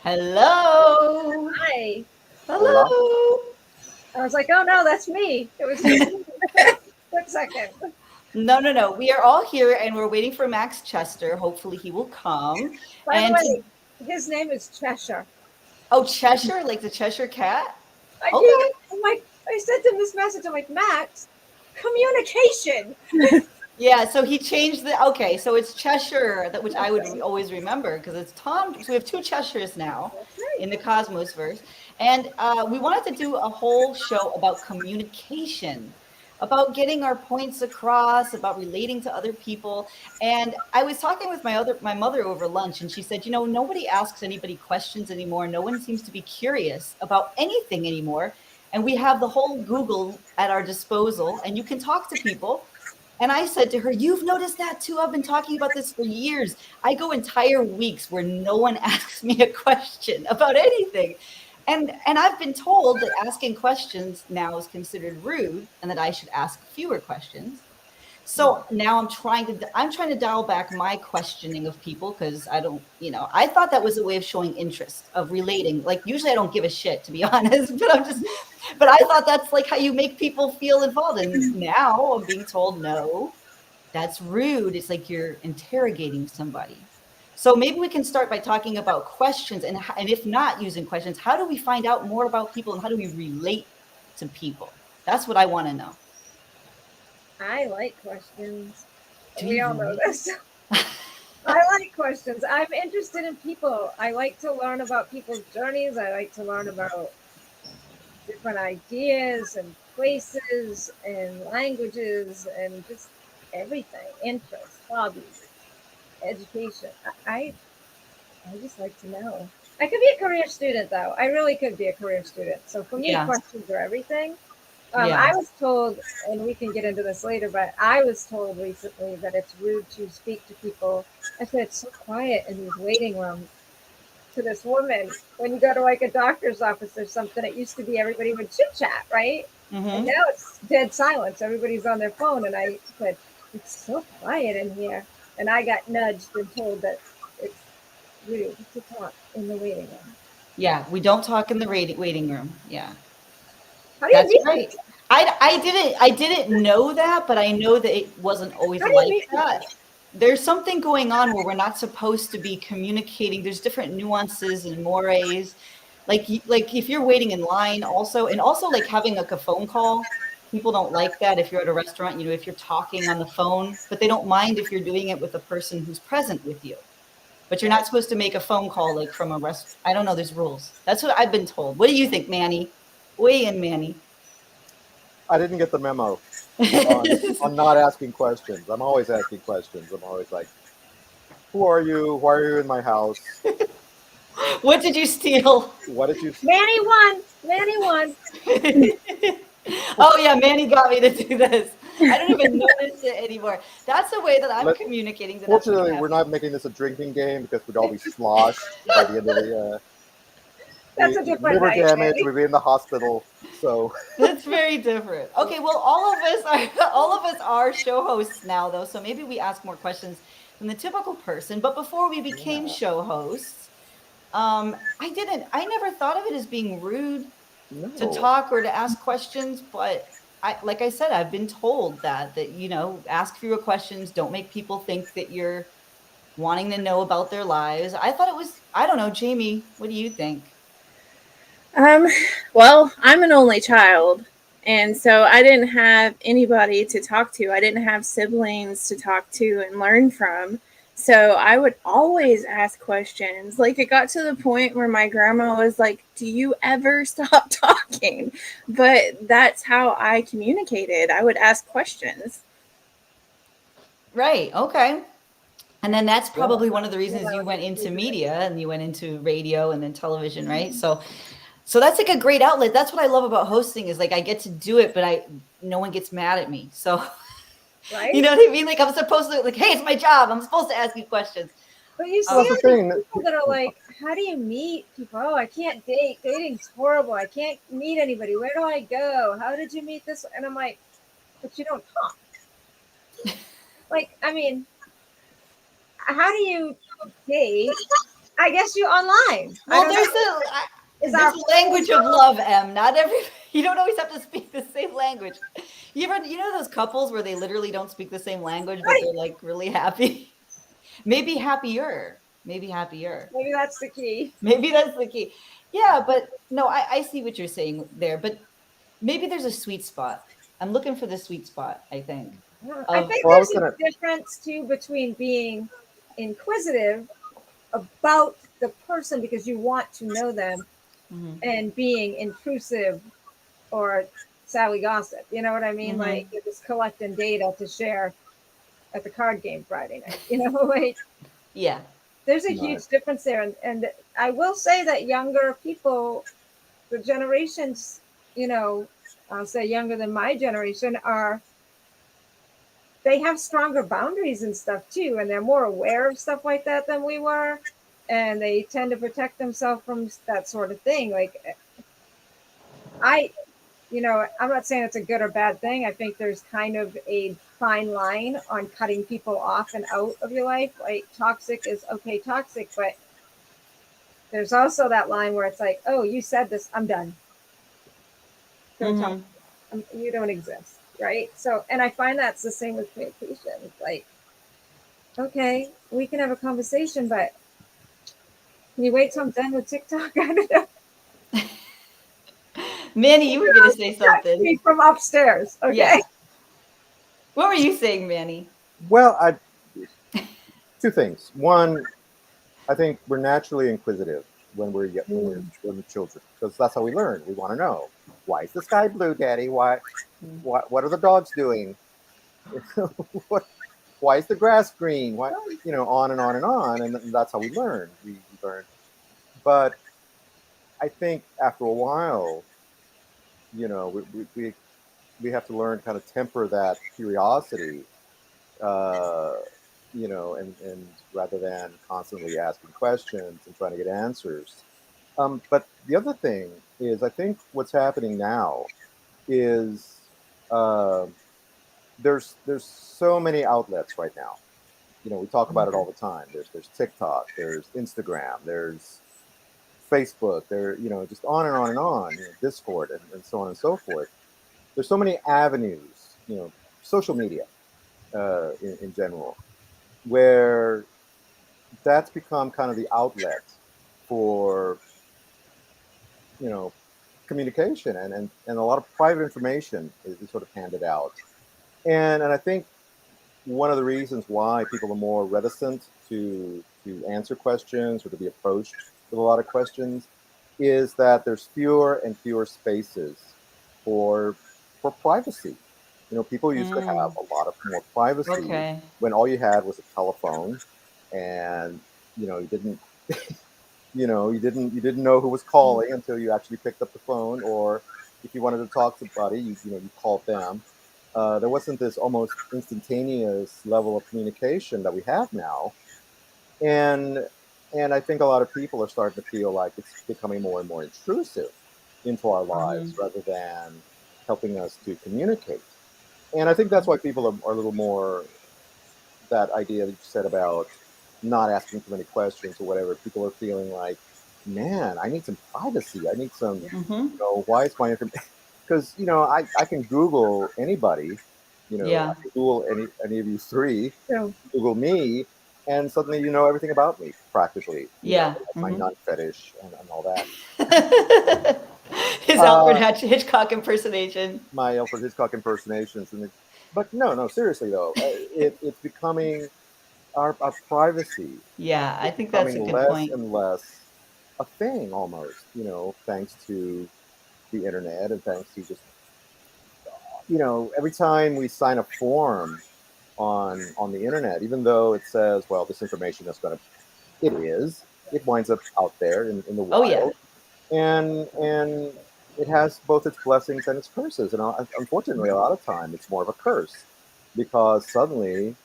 Hello. Hi. Hola. Hello. I was like, oh no, that's me. It was just me. Quick second. No, no, no. We are all here and we're waiting for Max Chester. Hopefully he will come. By the And to, way, his name is Cheshire. oh, Cheshire, like the Cheshire cat? I Okay. did. I'm like, I sent him this message. I'm like, Max, communication. Yeah, so he changed the okay, so it's Cheshire that which I would always remember because it's Tom. So we have two Cheshires now That's right. in the Cosmos verse. And we wanted to do a whole show about communication, about getting our points across, about relating to other people. And I was talking with my mother over lunch, and she said, you know, nobody asks anybody questions anymore. No one seems to be curious about anything anymore. And we have the whole Google at our disposal, and you can talk to people. And I said to her, you've noticed that too. I've been talking about this for years. I go entire weeks where no one asks me a question about anything. And I've been told that asking questions now is considered rude and that I should ask fewer questions. So now I'm trying to dial back my questioning of people because I don't, I thought that was a way of showing interest, of relating. Like usually I don't give a shit to be honest, but I thought that's like how you make people feel involved. And now I'm being told no, that's rude. It's like you're interrogating somebody. So maybe we can start by talking about questions and if not using questions, how do we find out more about people and how do we relate to people? That's what I want to know. I like questions. Do We you all know really? this. I like questions. I'm interested in people. I like to learn about people's journeys. I like to learn about different ideas and places and languages and just everything. Interests, hobbies, education. I just like to know. I could be a career student though. I really could be a career student. So for me, Yeah. questions are everything. Yeah. I was told, and we can get into this later, but I was told recently that it's rude to speak to people. I said it's so quiet in these waiting rooms. To this woman, when you go to like a doctor's office or something, it used to be everybody would chit chat, right? And Mm-hmm. now it's dead silence. Everybody's on their phone. And I said, it's so quiet in here. And I got nudged and told that it's rude to talk in the waiting room. Yeah, we don't talk in the waiting room. Yeah, How do you that's meet right. people? I didn't know that, but I know that it wasn't always How do you like meet that. people? There's something going on where we're not supposed to be communicating. There's different nuances and mores. Like if you're waiting in line also, and also like having like a phone call, people don't like that if you're at a restaurant, if you're talking on the phone, but they don't mind if you're doing it with a person who's present with you. But you're not Right. supposed to make a phone call like from a rest. I don't know. There's rules. That's what I've been told. What do you think, Manny? Weigh in, Manny. I didn't get the memo on not asking questions. I'm always asking questions. I'm always like, "Who are you? Why are you in my house? What did you steal? What did you?" Manny won. Manny won. Oh yeah, Manny got me to do this. I don't even notice it anymore. That's the way that I'm Let, communicating that I'm being fortunately, we're happy. not making this a drinking game because we'd all be sloshed by the end of the That's a different liver night, damage. Manny. We'd be in the hospital. So That's very different. Okay, well, all of us are show hosts now, though, so maybe we ask more questions than the typical person. But before we became yeah, show hosts, I never thought of it as being rude to no. talk or to ask questions, but like I said, I've been told that ask fewer questions, don't make people think that you're wanting to know about their lives. I thought it was, I don't know, Jamie, what do you think? Um, well, I'm an only child, and so I didn't have anybody to talk to. I didn't have siblings to talk to and learn from. So I would always ask questions. Like it got to the point where my grandma was like, "Do you ever stop talking?" But that's how I communicated. I would ask questions. Right. Okay. And then that's Yeah, probably one of the Yeah, reasons you went we into did. media and you went into radio and then television, right? So that's like a great outlet. That's what I love about hosting is like I get to do it, but no one gets mad at me. So you Right? know what I mean? Like I'm supposed to like, hey, it's my job. I'm supposed to ask you questions. But you well, see Um, that's the all these thing. people that are like, how do you meet people? Oh, I can't date. Dating's horrible. I can't meet anybody. Where do I go? How did you meet this? And I'm like, but you don't talk. Like, I mean, how do you date? I guess you online. I Well, don't know. Is there's our a language of love, Em. Not every you don't always have to speak the same language. You know those couples where they literally don't speak the same language, but right? they're like really happy? Maybe happier. Maybe happier. Maybe that's the key. Maybe that's the key. Yeah, but no, I see what you're saying there. But maybe there's a sweet spot. I'm looking for the sweet spot, I think. I Of think Well, I was there's a gonna. difference too between being inquisitive about the person because you want to know them Mhm. and being intrusive or Sally gossip. You know what I mean? Mhm. Like you're just collecting data to share at the card game Friday night. You know, like Yeah. there's a Right. huge difference there. And I will say that younger people, the generations, you know, I'll say younger than my generation are they have stronger boundaries and stuff too, and they're more aware of stuff like that than we were, and they tend to protect themselves from that sort of thing. Like I, you know, I'm not saying it's a good or bad thing. I think there's kind of a fine line on cutting people off and out of your life. Like toxic is okay, toxic, but there's also that line where it's like, oh, you said this, I'm done. Don't talk. Mhm. You don't exist, right? So, and I find that's the same with communication. It's like, okay, we can have a conversation, but can you wait till I'm done with TikTok? I don't know. Manny, you were gonna say Touch something. me from upstairs, okay? Yeah. What were you saying, Manny? Well, two things. One, I think we're naturally inquisitive when when we're children because that's how we learn. We want to know why is the sky blue, Daddy? What are the dogs doing? what why is the grass green? Why on and on and on, and that's how we learn. We learn, but I think after a while, we have to learn kind of temper that curiosity, uh, and rather than constantly asking questions and trying to get answers. But the other thing is, I think what's happening now is uh, there's so many outlets right now. We talk about it all the time. There's TikTok, there's Instagram, there's Facebook, just on and on and on. Discord and so on and so forth. There's so many avenues. Social media in general, where that's become kind of the outlet for you know communication and a lot of private information is sort of handed out. And I think one of the reasons why people are more reticent to answer questions or to be approached with a lot of questions is that there's fewer and fewer spaces for for privacy. People used to have Mm, a lot of more privacy okay. when all you had was a telephone, and you didn't you didn't know who was calling until you actually picked up the phone, or if you wanted to talk to somebody, you called them. There wasn't this almost instantaneous level of communication that we have now, and I think a lot of people are starting to feel like it's becoming more and more intrusive into our lives Mhm. rather than helping us to communicate. And I think that's why people are a little more that idea that you said about not asking too many questions or whatever. People are feeling like, man, I need some privacy. I need some, Mhm. why is my information? Because I can Google anybody. I Yeah. can Google any of you three. So, Google me, and suddenly you know everything about me practically. Yeah. My Mhm. nut fetish and all that. His Alfred Uh, Hitchcock impersonation. my Alfred Hitchcock impersonations, but no, seriously though, it's becoming our privacy Yeah, I is think that's a becoming good less point. and less a thing almost, thanks to the internet and thanks to just, every time we sign a form on the internet, even though it says, well, this information is going to, it winds up out there in the Oh yeah. wild, and it has both its blessings and its curses. And unfortunately, a lot of time it's more of a curse because suddenly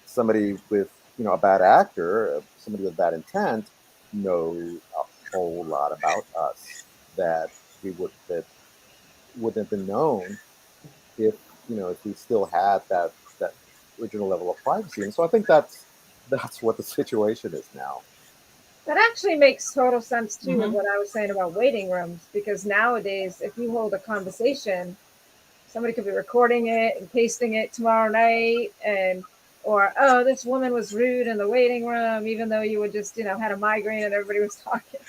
somebody with a bad actor, somebody with bad intent, knows a whole lot about us that that wouldn't have been known if if we still had that original level of privacy. And so I think that's what the situation is now. That actually makes total sense too with Mhm. what I was saying about waiting rooms, because nowadays, if you hold a conversation, somebody could be recording it and pasting it tomorrow night, and or oh, this woman was rude in the waiting room, even though you would just had a migraine and everybody was talking,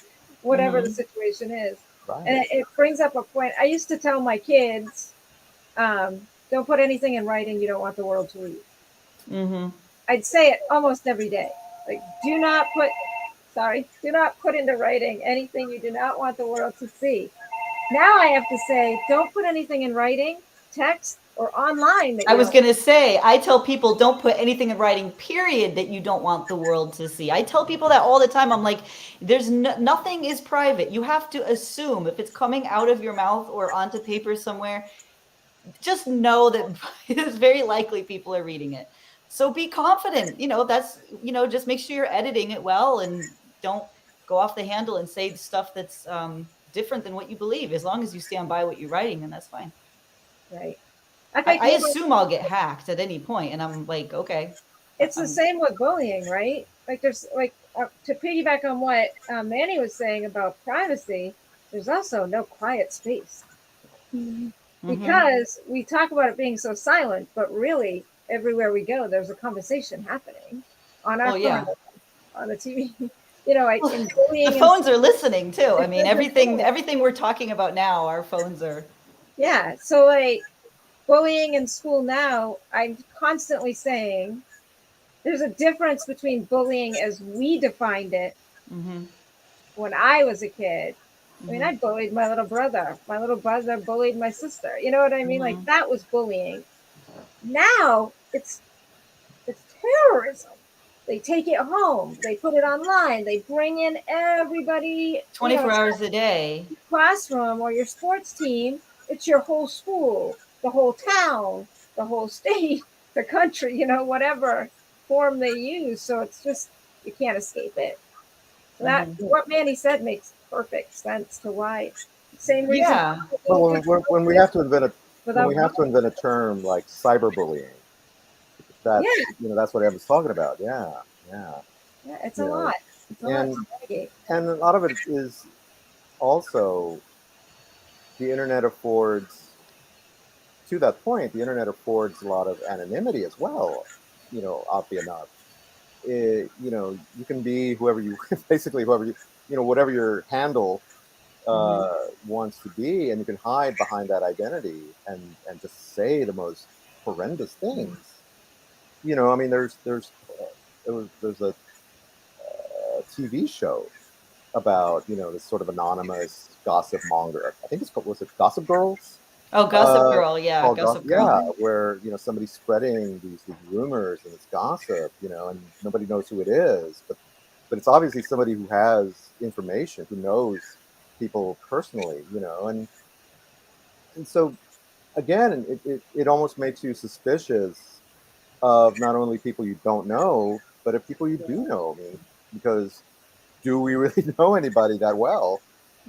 whatever the Mhm. situation is. And Right. it brings up a point. I used to tell my kids, don't put anything in writing you don't want the world to read. Mhm. I'd say it almost every day. Like, do not put into writing anything you do not want the world to see. Now I have to say, don't put anything in writing, text, or online that I you was don't. going to say, I tell people don't put anything in writing, period, that you don't want the world to see. I tell people that all the time. I'm like, there's nothing is private. You have to assume if it's coming out of your mouth or onto paper somewhere, just know that it's very likely people are reading it. So be confident. That's, just make sure you're editing it well and don't go off the handle and say stuff that's different than what you believe. As long as you stand by what you're writing, then that's fine. Right. I I, think I assume I'll get hacked at any point, and I'm like, okay. it's the I'm, same with bullying, right? Like there's like to piggyback on what Manny was saying about privacy. There's also no quiet space mm-hmm. because we talk about it being so silent, but really everywhere we go, there's a conversation happening on our Well, phone, yeah. on the TV. Like Well, in the bullying and phones are listening too. I mean, the everything we're talking about now, our phones are. yeah. So like bullying in school now, I'm constantly saying there's a difference between bullying as we defined it Mm-hmm, when I was a kid. I mean, mm-hmm, I bullied my little brother. My little brother bullied my sister. You know what I mean? Like mm-hmm. that was bullying. Now it's terrorism. They take it home. They put it online. They bring in everybody. 24 It's hours a day. classroom or your sports team, it's your whole school, the whole town, the whole state, the country, whatever form they use. So it's just, you can't escape it. So that, Mm-hmm. what Manny said makes perfect sense to why. Same reason Yeah. people Well, can when we exist have to invent a when without we have to invent a term like cyberbullying, yeah, that's what Evan's talking about. Yeah, yeah. yeah, it's a You know, lot. It's a lot and to navigate. and a lot of it is also the internet affords. To that point, the internet affords a lot of anonymity as well. Oddly enough, you can be whoever you basically whoever whatever your handle Mm-hmm. wants to be, and you can hide behind that identity and just say the most horrendous things. I mean, there's a TV show about this sort of anonymous gossip monger. I think it's called, was it Gossip Girls? Oh, Gossip Uh, Girl. Yeah, Gossip yeah, Girl. where somebody's spreading these rumors and it's gossip, and nobody knows who it is, but it's obviously somebody who has information, who knows people personally, and so again, it almost makes you suspicious of not only people you don't know, but of people you do know. I mean, because do we really know anybody that well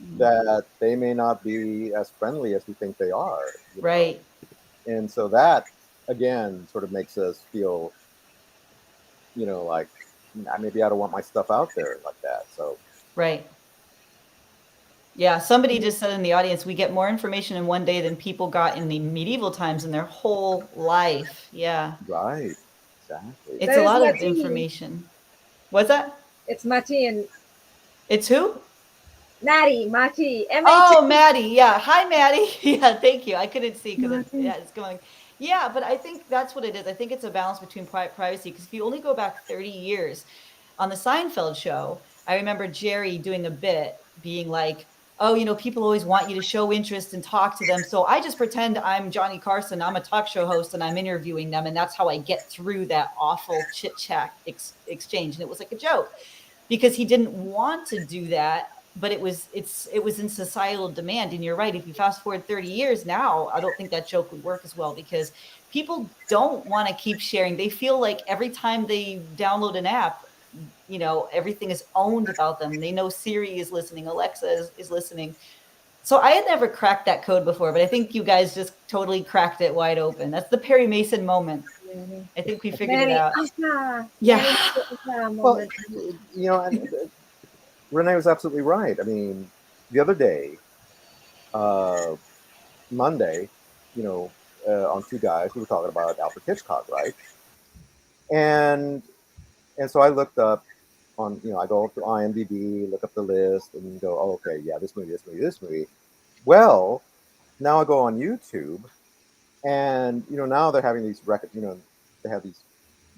Mhm. that they may not be as friendly as we think they are, Right. And so that again sort of makes us feel, like maybe I don't want my stuff out there like that. So Right. Yeah, somebody just said in the audience, we get more information in one day than people got in the medieval times in their whole life. Yeah. right, exactly. It's That a is lot of Mati. information. What's that? It's Mati and It's who? Mati, MAT. Oh, Maddie. Yeah. Hi, Maddie. Yeah, thank you. I couldn't see because Nothing. it's going. Yeah, but I think that's what it is. I think it's a balance between privacy because if you only go back 30 years on the Seinfeld show, I remember Jerry doing a bit being like, oh, people always want you to show interest and talk to them. So I just pretend I'm Johnny Carson. I'm a talk show host and I'm interviewing them. And that's how I get through that awful chit chat exchange. And it was like a joke because he didn't want to do that, but it was in societal demand. And you're right, if you fast forward 30 years now, I don't think that joke would work as well because people don't want to keep sharing. They feel like every time they download an app, everything is owned about them. They know Siri is listening, Alexa is listening. So I had never cracked that code before, but I think you guys just totally cracked it wide open. That's the Perry Mason moment. I think we figured it Manny, out. aha, Yeah. Manny, aha Well, moment. and Renee was absolutely right. I mean, the other day, uh, Monday, you know, on Two Guys, we were talking about Alfred Hitchcock, right? And so I looked up on, I go up to IMDb, look up the list, and go, oh, okay, yeah, this movie, this movie, this movie. Well, now I go on YouTube, and now they're having these they have these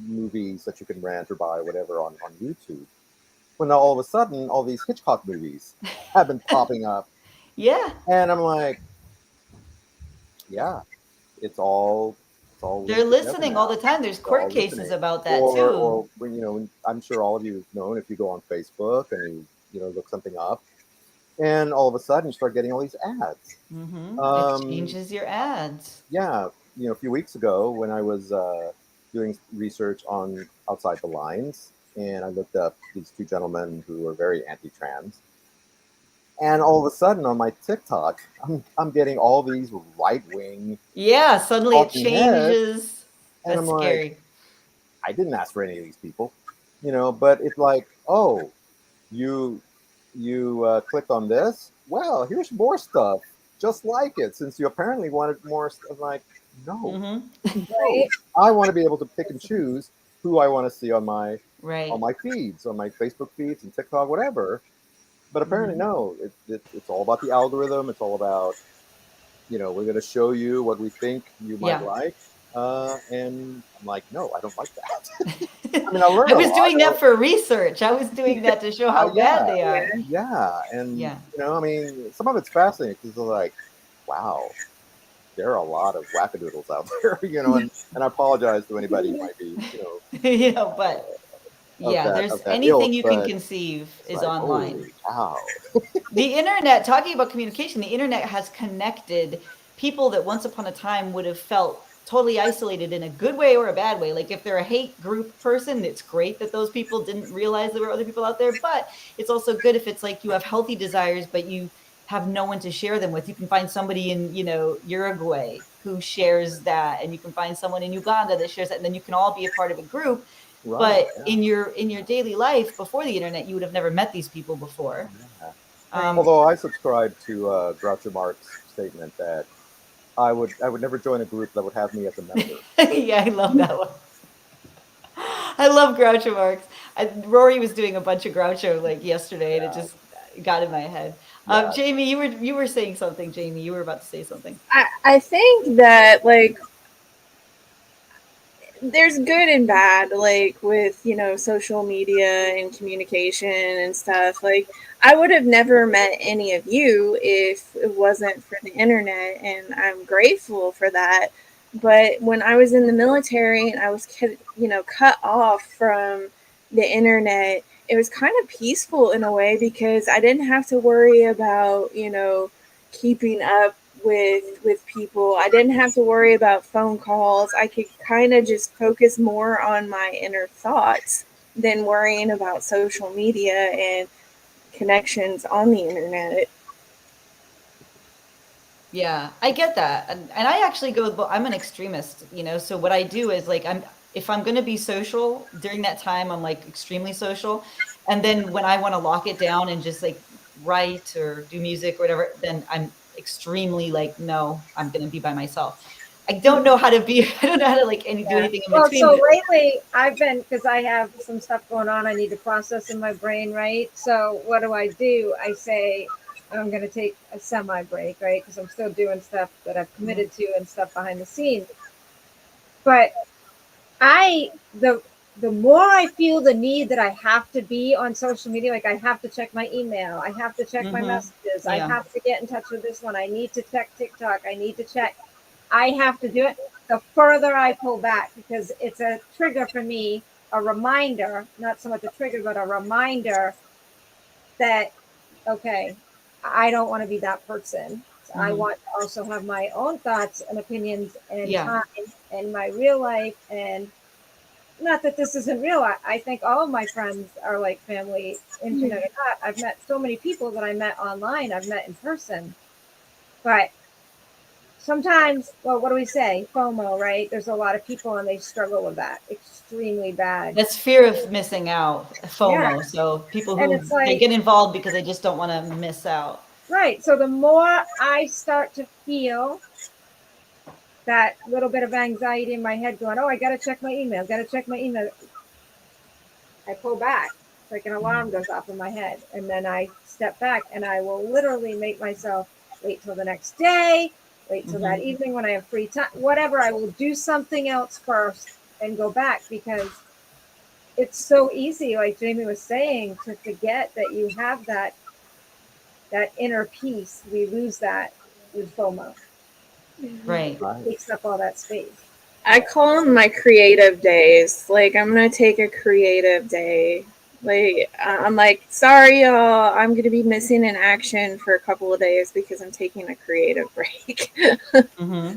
movies that you can rent or buy or whatever on YouTube. Well, now all of a sudden, all these Hitchcock movies have been popping up, Yeah. and I'm like, yeah, it's all They're linked together listening all now. the time. There's They're court all cases listening. about that Or too. when I'm sure all of you have known, if you go on Facebook and you look something up, and all of a sudden you start getting all these ads. It changes your ads. Yeah, a few weeks ago when I was doing research on Outside the Lines, and I looked up these two gentlemen who were very anti-trans, and all of a sudden on my TikTok, I'm getting all these right-wing Yeah, suddenly it talking heads, changes. and That's I'm like, scary. I didn't ask for any of these people, but it's like, oh, you clicked on this. Well, here's more stuff just like it. Since you apparently wanted more stuff, like, no, no, Right. I want to be able to pick and choose who I want to see on Right. my feeds, on my Facebook feeds and TikTok, whatever. But apparently, no, it's all about the algorithm. It's all about, we're going to show you what we think you might Yeah. like. And I'm like, no, I don't like that. I mean, I learned I a was lot. doing that for research. I was doing that to show how Yeah, bad they are. yeah, and Yeah. I mean, some of it's fascinating because they're like, wow, there are a lot of wackadoodles out there, and I apologize to anybody who might be, But of yeah, there's that anything ilk, you can but conceive it's is like, online. holy cow. The internet, talking about communication, the internet has connected people that once upon a time would have felt totally isolated in a good way or a bad way. Like if they're a hate group person, it's great that those people didn't realize there were other people out there, but it's also good if it's like you have healthy desires, but you have no one to share them with. You can find somebody in, Uruguay who shares that, and you can find someone in Uganda that shares that, and then you can all be a part of a group. Right. But in your daily life before the internet, you would have never met these people before. Yeah. Um, Although I subscribe to Groucho Marx statement that I would never join a group that would have me as a member. yeah, I love that one. I love Groucho Marx. Rory was doing a bunch of Groucho like yesterday, and it just got in my head. Yeah. Jamie, you were saying something. Jamie, you were about to say something. I think that like there's good and bad, like with social media and communication and stuff. Like I would have never met any of you if it wasn't for the internet, and I'm grateful for that. But when I was in the military and I was cut off from the internet, it was kind of peaceful in a way because I didn't have to worry about keeping up with people. I didn't have to worry about phone calls. I could kind of just focus more on my inner thoughts than worrying about social media and connections on the internet. Yeah, I get that. And I actually I'm an extremist, so what I do is like if I'm going to be social during that time, I'm like extremely social. And then when I want to lock it down and just like write or do music or whatever, then I'm extremely like, no, I'm going to be by myself. I don't know how to be, I don't know how to like do anything in Well, between. so lately I've been, because I have some stuff going on I need to process in my brain, right? So what do? I say I'm going to take a semi break, right? Because I'm still doing stuff that I've committed to and stuff behind the scenes. But the more I feel the need that I have to be on social media, like I have to check my email, I have to check my messages, I Yeah. have to get in touch with this one, I need to check TikTok, I need to check, I have to do it. The further I pull back, because it's a trigger for me, a reminder, not so much a trigger, but a reminder that, okay, I don't want to be that person. So I want to also have my own thoughts and opinions and time and my real life. And not that this isn't real. I think all of my friends are like family, internet or not. I've met so many people that I met online, I've met in person. But sometimes, well, what do we say? FOMO, right? There's a lot of people and they struggle with that extremely bad. That's fear of missing out, Yeah. FOMO. So people And who it's they like, get involved because they just don't want to miss out. right. So the more I start to feel that little bit of anxiety in my head going, oh, I got to check my email, got to check my email, I pull back. It's like an alarm goes off in my head. And then I step back and I will literally make myself wait till the next day, wait till that evening when I have free time, whatever. I will do something else first and go back, because it's so easy, like Jaime was saying, to forget that you have that inner peace. We lose that with FOMO. Right. It takes up all that space. I call them my creative days. Like, I'm going to take a creative day. Like, I'm like, sorry, y'all, I'm going to be missing in action for a couple of days because I'm taking a creative break. Mm-hmm.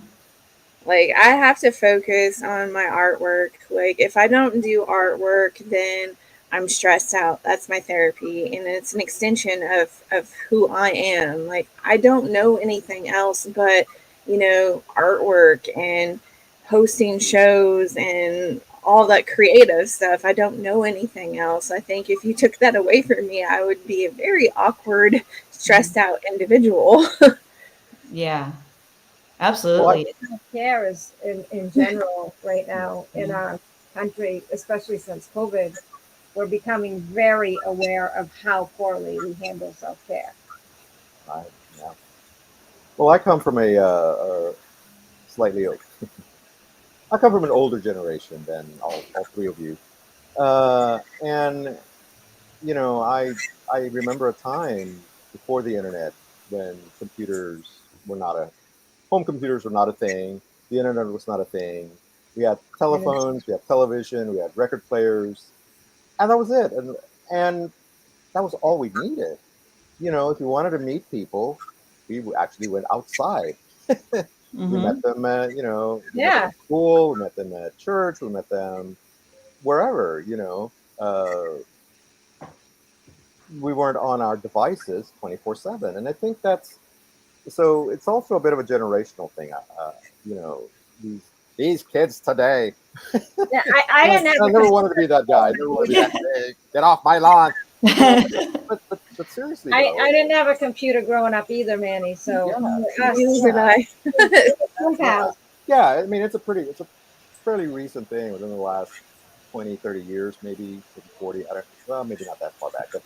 Like, I have to focus on my artwork. Like, if I don't do artwork, then I'm stressed out. That's my therapy. And it's an extension of who I am. Like, I don't know anything else but, artwork and hosting shows and all that creative stuff. I don't know anything else. I think if you took that away from me, I would be a very awkward, stressed out individual. Yeah. Well, Absolutely. Care is in general right now in our country, especially since COVID, we're becoming very aware of how poorly we handle self-care. yeah. Well, I come from a slightly, I come from an older generation than all three of you, and I remember a time before the internet when home computers were not a thing. The internet was not a thing. We had telephones, we had television, we had record players, and that was it. And that was all we needed. If you wanted to meet people, we actually went outside. We met Mm-hmm. them at, we met them Yeah. at school, we met them at church, we met them wherever. We weren't on our devices 24/7, and I think that's so. It's also a bit of a generational thing. You know, these kids today. Yeah, I didn't have I a never wanted to be that guy. I never wanted to be that. Hey, get off my lawn. But seriously though, I didn't have a computer growing up either, Manny. So yeah, Neither did I. yeah, yeah. I mean, it's a fairly recent thing within the last 20, 30 years, maybe 40. Well, maybe not that far back, but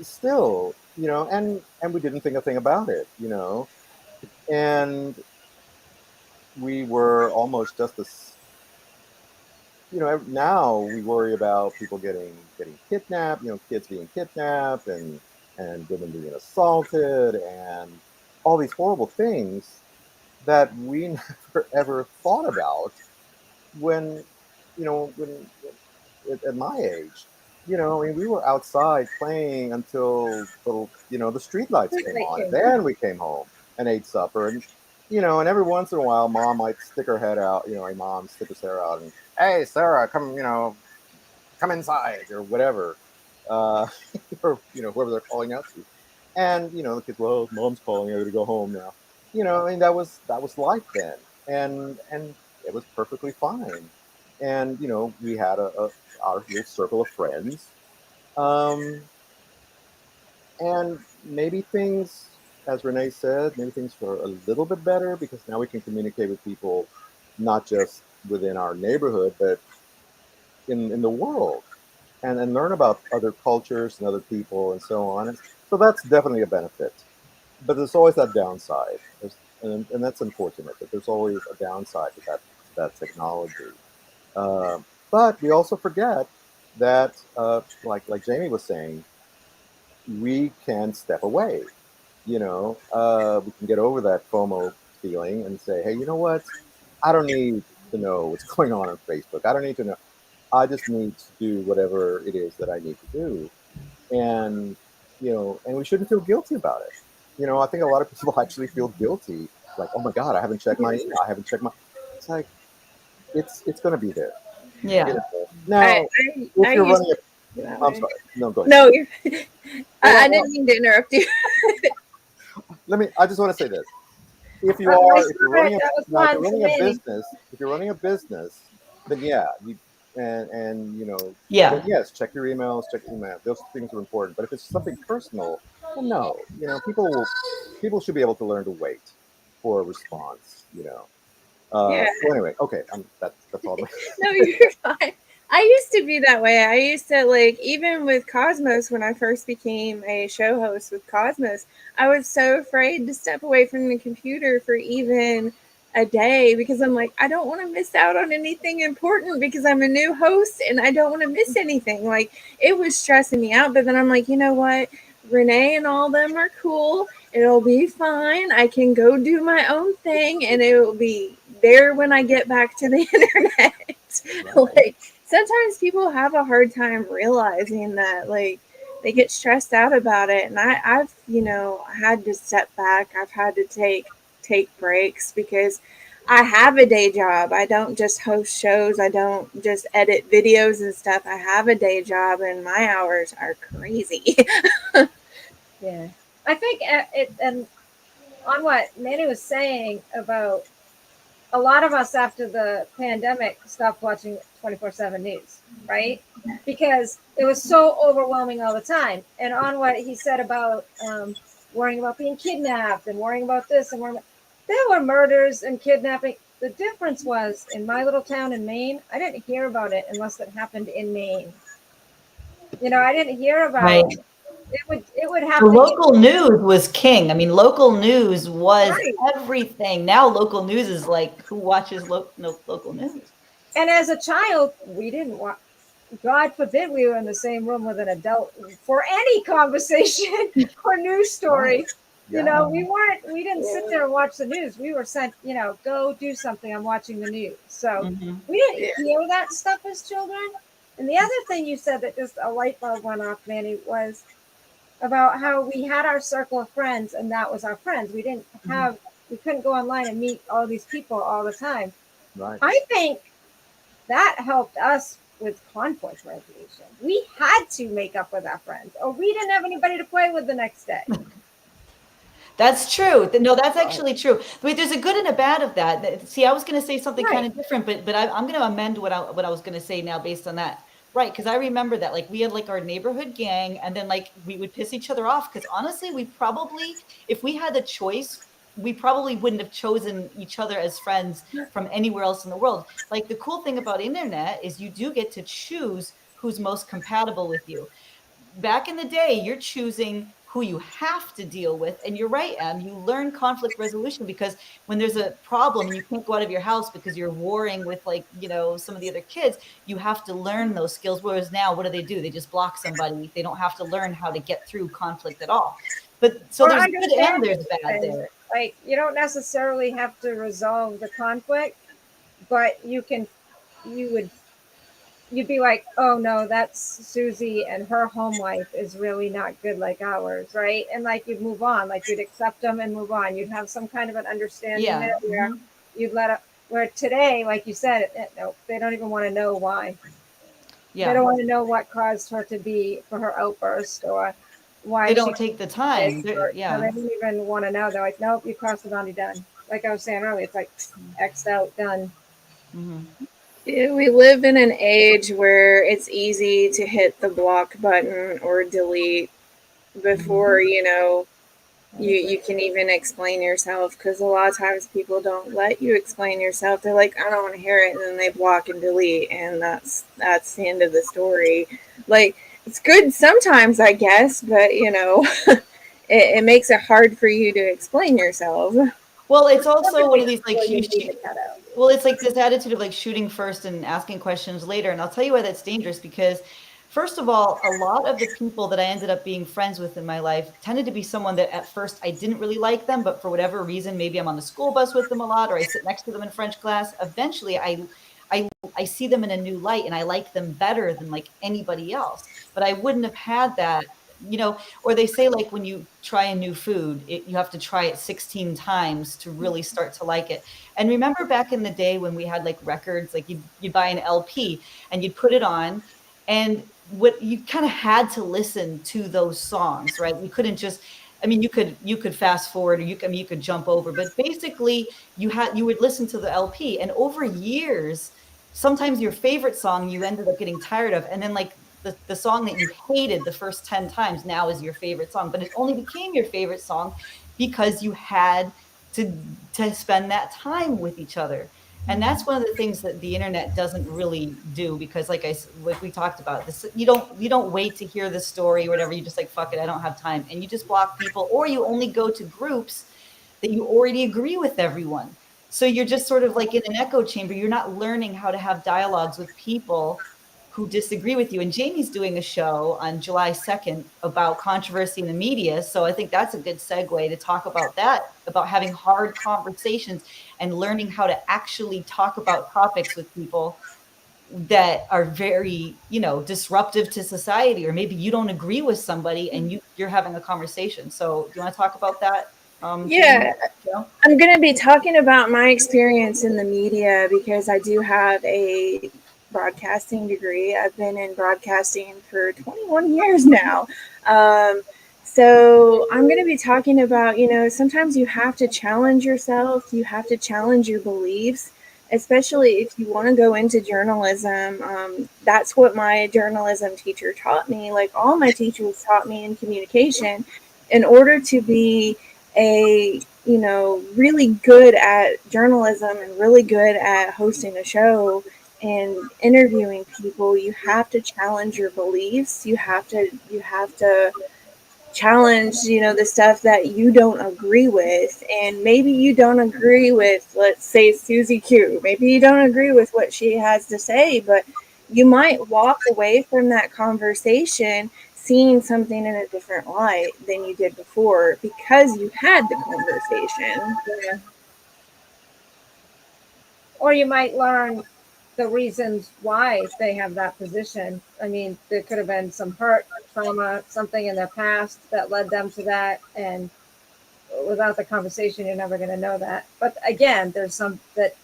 still, and we didn't think a thing about it, and we were almost just as, now we worry about people getting kidnapped, kids being kidnapped and women being assaulted and all these horrible things that we never ever thought about when, at my age. I mean, we were outside playing until the street lights came on, and then we came home and ate supper, and every once in a while, mom might stick her head out. A mom stick her head out and, hey, Sarah, come inside or whatever, uh, or whoever they're calling out to, and the kids, well, mom's calling, I got to go home now. I mean, that was life then, and it was perfectly fine, and we had our little circle of friends, um, and maybe things, as Renee said, maybe things were a little bit better because now we can communicate with people, not just within our neighborhood, but in the world, and learn about other cultures and other people and so on. And so that's definitely a benefit. But there's always that downside. And that's unfortunate that there's always a downside to that technology. Uh, but we also forget that, like Jamie was saying, we can step away. We can get over that FOMO feeling and say, hey, you know what? I don't need to know what's going on Facebook. I don't need to know. I just need to do whatever it is that I need to do, and and we shouldn't feel guilty about it. I think a lot of people actually feel guilty, like, oh my god, I haven't checked my email. I haven't checked my. It's like it's going to be there. Yeah. Now, if I you're used running to that I'm way. sorry. No, go ahead. No, Well, I didn't mean to interrupt you. I just want to say this. if you I are, saw if you're it. running a, That was now, if fun you're for running a Manny. business, if you're running a business, then yeah, you and you know, then Yeah. yes, check your emails, check your email. Those things are important. But if it's something personal, then no. You know, people should be able to learn to wait for a response. You know. Yeah. So anyway, okay, that's all. No, you're fine. I used to be that way. I used to, like, even with Cosmos, when I first became a show host with Cosmos, I was so afraid to step away from the computer for even a day because I'm like, I don't want to miss out on anything important because I'm a new host and I don't want to miss anything. Like, it was stressing me out. But then I'm like, you know what? Renee and all them are cool. It'll be fine. I can go do my own thing and it will be there when I get back to the internet. Like, sometimes people have a hard time realizing that, like, they get stressed out about it. And I've, had to step back. I've had to take breaks because I have a day job. I don't just host shows. I don't just edit videos and stuff. I have a day job and my hours are crazy. Yeah, I think it, and on what Manny was saying about a lot of us after the pandemic stopped watching 24/7 news, right? Because it was so overwhelming all the time. And on what he said about worrying about being kidnapped and worrying about this and worrying about, there were murders and kidnapping. The difference was in my little town in Maine, I didn't hear about it unless it happened in Maine. I didn't hear Right. about it would The have to hit local news was king. I mean, local news was right. everything. Now local news is like, who watches local news? And as a child, we didn't want. God forbid we were in the same room with an adult for any conversation or news Right. story. Yeah. We didn't sit there and watch the news. We were sent, go do something. I'm watching the news. So Mm-hmm. we didn't hear that stuff as children. And the other thing you said that just a light bulb went off, Manny, was about how we had our circle of friends and that was our friends. We couldn't go online and meet all these people all the time. Right. I think that helped us with conflict resolution. We had to make up with our friends, or we didn't have anybody to play with the next day. That's true. No, that's actually true. Wait, there's a good and a bad of that. See, I was going to say something kind Right. of different, but I'm going to amend what I was going to say now based on that. Right, because I remember that, like, we had like our neighborhood gang, and then like we would piss each other off. Because honestly, we probably, if we had the choice, we probably wouldn't have chosen each other as friends from anywhere else in the world. Like, the cool thing about internet is you do get to choose who's most compatible with you. Back in the day, you're choosing who you have to deal with. And you're right, Em, you learn conflict resolution because when there's a problem and you can't go out of your house because you're warring with, like, some of the other kids, you have to learn those skills. Whereas now, what do? They just block somebody. They don't have to learn how to get through conflict at all. But so Or there's good and understand there's bad things. there. Like, you don't necessarily have to resolve the conflict, but you would you'd be like, oh no, that's Susie and her home life is really not good like ours, right? And like you'd move on, like you'd accept them and move on. You'd have some kind of an understanding Yeah. there where you'd let it. Where today, like you said, no, they don't even want to know why. They don't Yeah. want to know what caused her to be for her outburst or why They she don't take the did time. this. Or, Yeah. they don't even want to know. They're like, nope, you crossed the boundary, done. Like I was saying earlier, it's like X'd out, done. Mm-hmm. Yeah, we live in an age where it's easy to hit the block button or delete before you can even explain yourself, because a lot of times people don't let you explain yourself. They're like, I don't want to hear it, and then they block and delete, and that's the end of the story. Like, it's good sometimes, I guess, but it makes it hard for you to explain yourself. Well, it's also one of these, like, Well, you need to cut out. well, it's like this attitude of like shooting first and asking questions later. And I'll tell you why that's dangerous, because first of all, a lot of the people that I ended up being friends with in my life tended to be someone that at first I didn't really like them, but for whatever reason, maybe I'm on the school bus with them a lot, or I sit next to them in French class. Eventually I see them in a new light and I like them better than like anybody else. But I wouldn't have had that, or they say, like, when you try a new food, you have to try it 16 times to really start to like it. And remember back in the day when we had like records, like you'd buy an LP and you'd put it on, and what you kind of had to listen to those songs, right? You couldn't just, I mean, you could fast forward, or you could jump over, but basically you would listen to the LP, and over years, sometimes your favorite song you ended up getting tired of, and then like the song that you hated the first 10 times now is your favorite song, but it only became your favorite song because you had to spend that time with each other. And that's one of the things that the internet doesn't really do, because like we talked about this, you don't wait to hear the story or whatever. You just like, fuck it, I don't have time. And you just block people, or you only go to groups that you already agree with everyone. So you're just sort of like in an echo chamber. You're not learning how to have dialogues with people who disagree with you. And Jamie's doing a show on July 2nd about controversy in the media. So I think that's a good segue to talk about that, about having hard conversations and learning how to actually talk about topics with people that are very, disruptive to society, or maybe you don't agree with somebody and you're having a conversation. So do you want to talk about that? Yeah, Jamie? I'm going to be talking about my experience in the media because I do have a broadcasting degree. I've been in broadcasting for 21 years now. So I'm going to be talking about, sometimes you have to challenge yourself, you have to challenge your beliefs, especially if you want to go into journalism. That's what my journalism teacher taught me, like all my teachers taught me in communication. In order to be a really good at journalism and really good at hosting a show and interviewing people, you have to challenge your beliefs. You have to challenge the stuff that you don't agree with. And maybe you don't agree with, let's say, Susie Q. Maybe you don't agree with what she has to say, but you might walk away from that conversation seeing something in a different light than you did before because you had the conversation. Yeah. Or you might learn the reasons why they have that position. I mean, there could have been some hurt, trauma, something in their past that led them to that. And without the conversation, you're never going to know that. But again, there's some that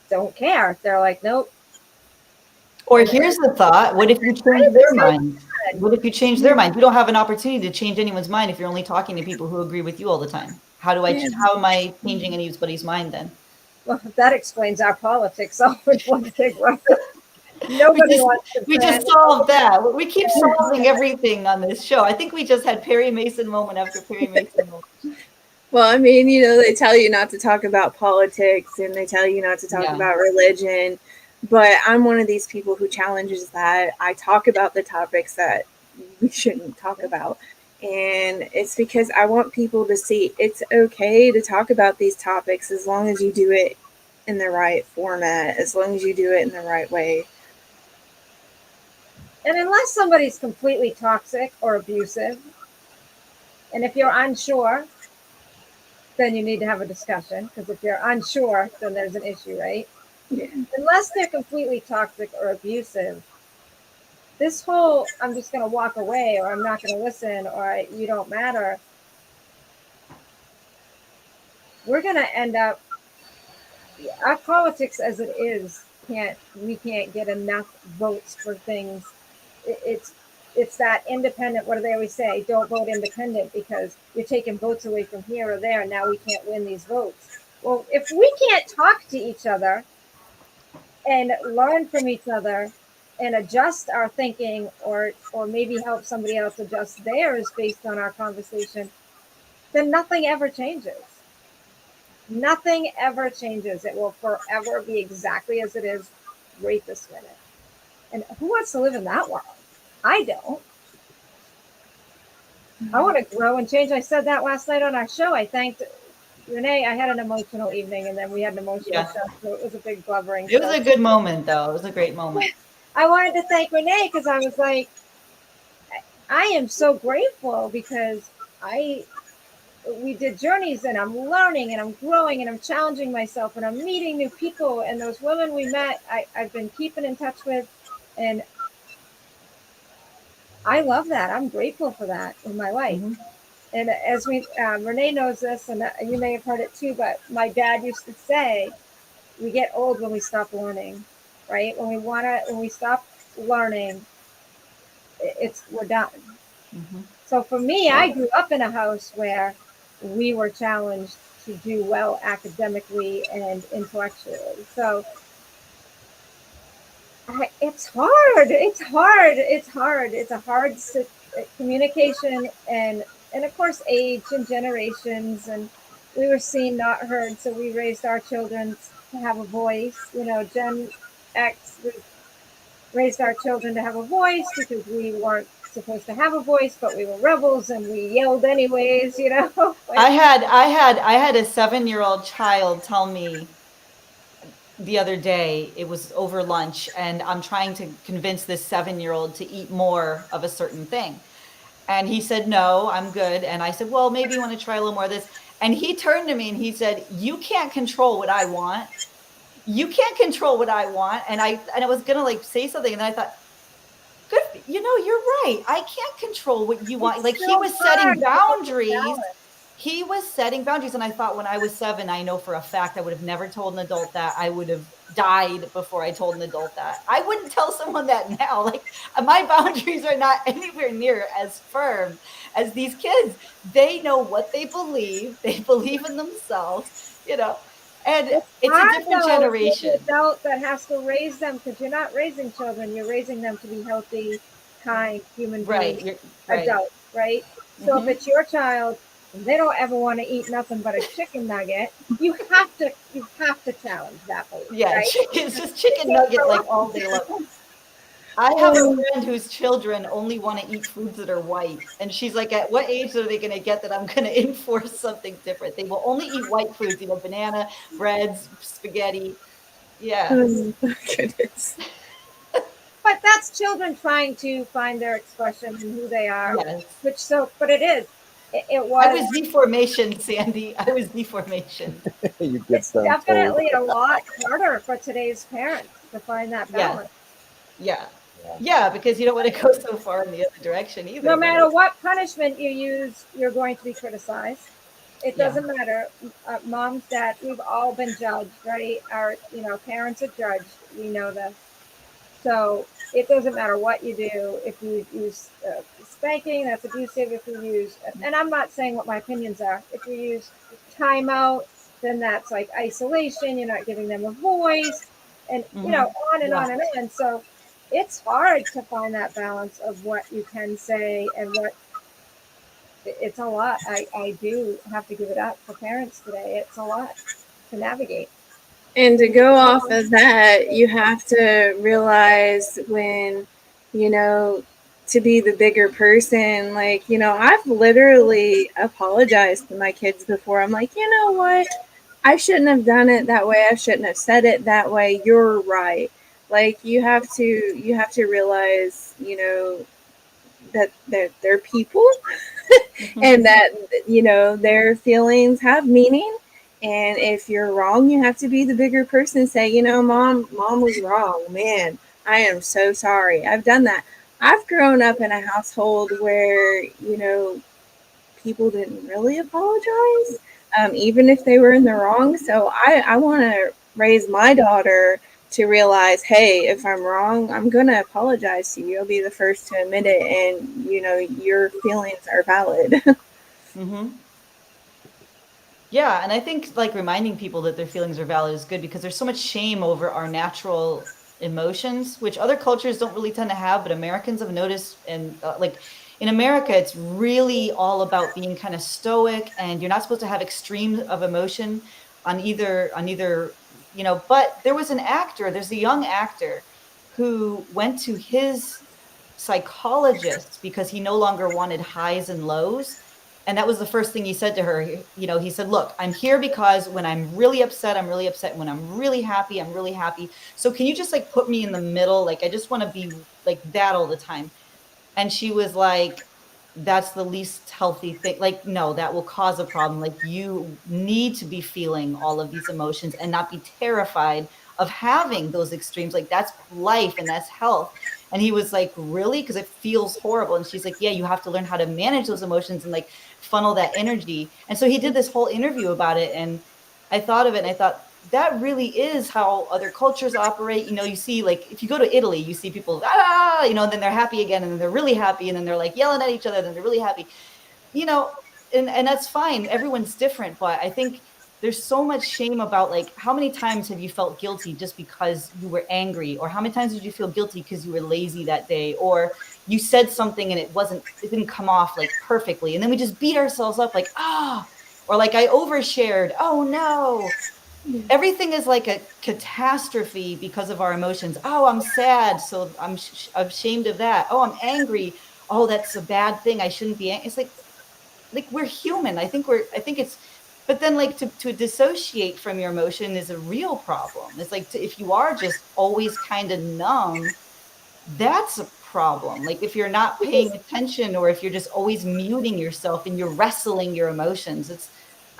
don't care. They're like, nope. Or here's the thought: what if you change their mind? What if you change their mind? You don't have an opportunity to change anyone's mind if you're only talking to people who agree with you all the time. How am I changing anybody's mind then? Well, that explains our politics all in one big one. Nobody wants to We just plan. solved that. We keep solving everything on this show. I think we just had Perry Mason moment after Perry Mason moment. Well, I mean, they tell you not to talk about politics and they tell you not to talk about religion, but I'm one of these people who challenges that. I talk about the topics that we shouldn't talk about. And it's because I want people to see it's okay to talk about these topics as long as you do it in the right format, as long as you do it in the right way. And unless somebody's completely toxic or abusive, and if you're unsure, then you need to have a discussion, because if you're unsure, then there's an issue, right? Yeah. Unless they're completely toxic or abusive, this whole I'm just going to walk away, or I'm not going to listen, or you don't matter, we're going to end up, our politics as it is, we can't get enough votes for things. It's that independent, what do they always say? Don't vote independent, because you're taking votes away from here or there, and now we can't win these votes. Well, if we can't talk to each other and learn from each other and adjust our thinking, or maybe help somebody else adjust theirs based on our conversation, then nothing ever changes. Nothing ever changes. It will forever be exactly as it is right this minute. And who wants to live in that world? I don't. I want to grow and change. I said that last night on our show. I thanked Renee. I had an emotional evening, and then we had an emotional show, so it was a big blubbering. It was a good moment, though. It was a great moment. I wanted to thank Renee because I was like, I am so grateful because we did journeys, and I'm learning and I'm growing and I'm challenging myself and I'm meeting new people. And those women we met, I've been keeping in touch with, and I love that. I'm grateful for that in my life. Mm-hmm. And as Renee knows this, and you may have heard it too, but my dad used to say, we get old when we stop learning, right? When we stop learning, we're done. Mhm. So for me, I grew up in a house where we were challenged to do well academically and intellectually. So it's hard. It's hard. It's hard. It's a hard communication, and of course age and generations, and we were seen, not heard. So we raised our children to have a voice. You know, Gen X raised our children to have a voice because we weren't supposed to have a voice, but we were rebels and we yelled anyways. You know. I had a 7-year-old child tell me the other day, it was over lunch, and I'm trying to convince this 7-year-old to eat more of a certain thing. And he said, no, I'm good. And I said, well, maybe you want to try a little more of this. And he turned to me and he said, you can't control what I want. You can't control what I want. And I was going to like say something. And then I thought, good, you're right. I can't control what you want. It's Like, he so was hard setting to get the boundaries. balance. He was setting boundaries. And I thought, when I was 7, I know for a fact I would have never told an adult that. I would have died before I told an adult that. I wouldn't tell someone that now. Like, my boundaries are not anywhere near as firm as these kids. They know what they believe in themselves, and It's it's a hard different though for the generation. adult that has to raise them, because you're not raising children, you're raising them to be healthy, kind human Right. beings, You're right. adults, right? So if Mhm. it's your child and they don't ever want to eat nothing but a chicken nugget, you have to challenge that belief, Yeah, right? it's just They chicken can't nugget grow like up all with day long. that. I have a friend whose children only want to eat foods that are white. And she's like, at what age are they going to get that I'm going to enforce something different? They will only eat white foods, banana, breads, spaghetti. Yeah. Oh my goodness. But that's children trying to find their expression and who they are, Yes. but it is. It I was was deformation, Sandy. I was deformation. You get it's them told. definitely a lot harder for today's parents to find that Yeah. balance. Yeah. Yeah. Yeah, because you don't want to go so far in the other direction No either, matter right? what punishment you use, you're going to be criticized. It Yeah. doesn't matter. Moms, dad, we've all been judged, right? Our, parents are judged. We know this. So it doesn't matter what you do. If you use spanking, that's abusive. If you use, and I'm not saying what my opinions are. If you use timeout, then that's like isolation. You're not giving them a voice, and Hmm. on and Yeah. on and on. So it's hard to find that balance of what you can say and what. It's a lot. I do have to give it up for parents today. It's a lot to navigate. And to go off of that, you have to realize when, you know, to be the bigger person, like, I've literally apologized to my kids before. I'm like, you know what? I shouldn't have done it that way. I shouldn't have said it that way. You're right. Like you have to realize, that they're people Hmm. and that their feelings have meaning, and if you're wrong you have to be the bigger person and say, mom was wrong, man, I am so sorry. I've done that. I've grown up in a household where people didn't really apologize, even if they were in the wrong. So I want to raise my daughter to realize, hey, if I'm wrong, I'm going to apologize to you. I'll be the first to admit it. And, your feelings are valid. Hmm. Yeah, and I think like reminding people that their feelings are valid is good, because there's so much shame over our natural emotions, which other cultures don't really tend to have, but Americans have noticed. And like in America, it's really all about being kind of stoic, and you're not supposed to have extremes of emotion on either. But there's a young actor who went to his psychologist because he no longer wanted highs and lows. And that was the first thing he said to her. He said, look, I'm here because when I'm really upset, I'm really upset. When I'm really happy, I'm really happy. So can you just like put me in the middle? Like, I just want to be like that all the time. And she was like, that's the least healthy thing. Like, no, that will cause a problem. Like, you need to be feeling all of these emotions and not be terrified of having those extremes. Like, that's life and that's health. And he was like, really? Because it feels horrible. And she's like, yeah, you have to learn how to manage those emotions and like funnel that energy. And so he did this whole interview about it. And I thought of it and I thought, that really is how other cultures operate. You know, you see, like, if you go to Italy, you see people, ah, you know, and then they're happy again, and then they're really happy, and then they're like yelling at each other, and then they're really happy, you know, and that's fine. Everyone's different, but I think there's so much shame about, like, how many times have you felt guilty just because you were angry, or how many times did you feel guilty because you were lazy that day, or you said something and it didn't come off like perfectly, and then we just beat ourselves up like, ah, or like I overshared, oh no. Everything is like a catastrophe because of our emotions. Oh, I'm sad, so I'm ashamed of that. Oh, I'm angry. Oh, that's a bad thing. I shouldn't be. It's like we're human. I think it's, but then, like, to dissociate from your emotion is a real problem. It's like, if you are just always kind of numb, that's a problem. Like, if you're not paying attention, or if you're just always muting yourself and you're wrestling your emotions,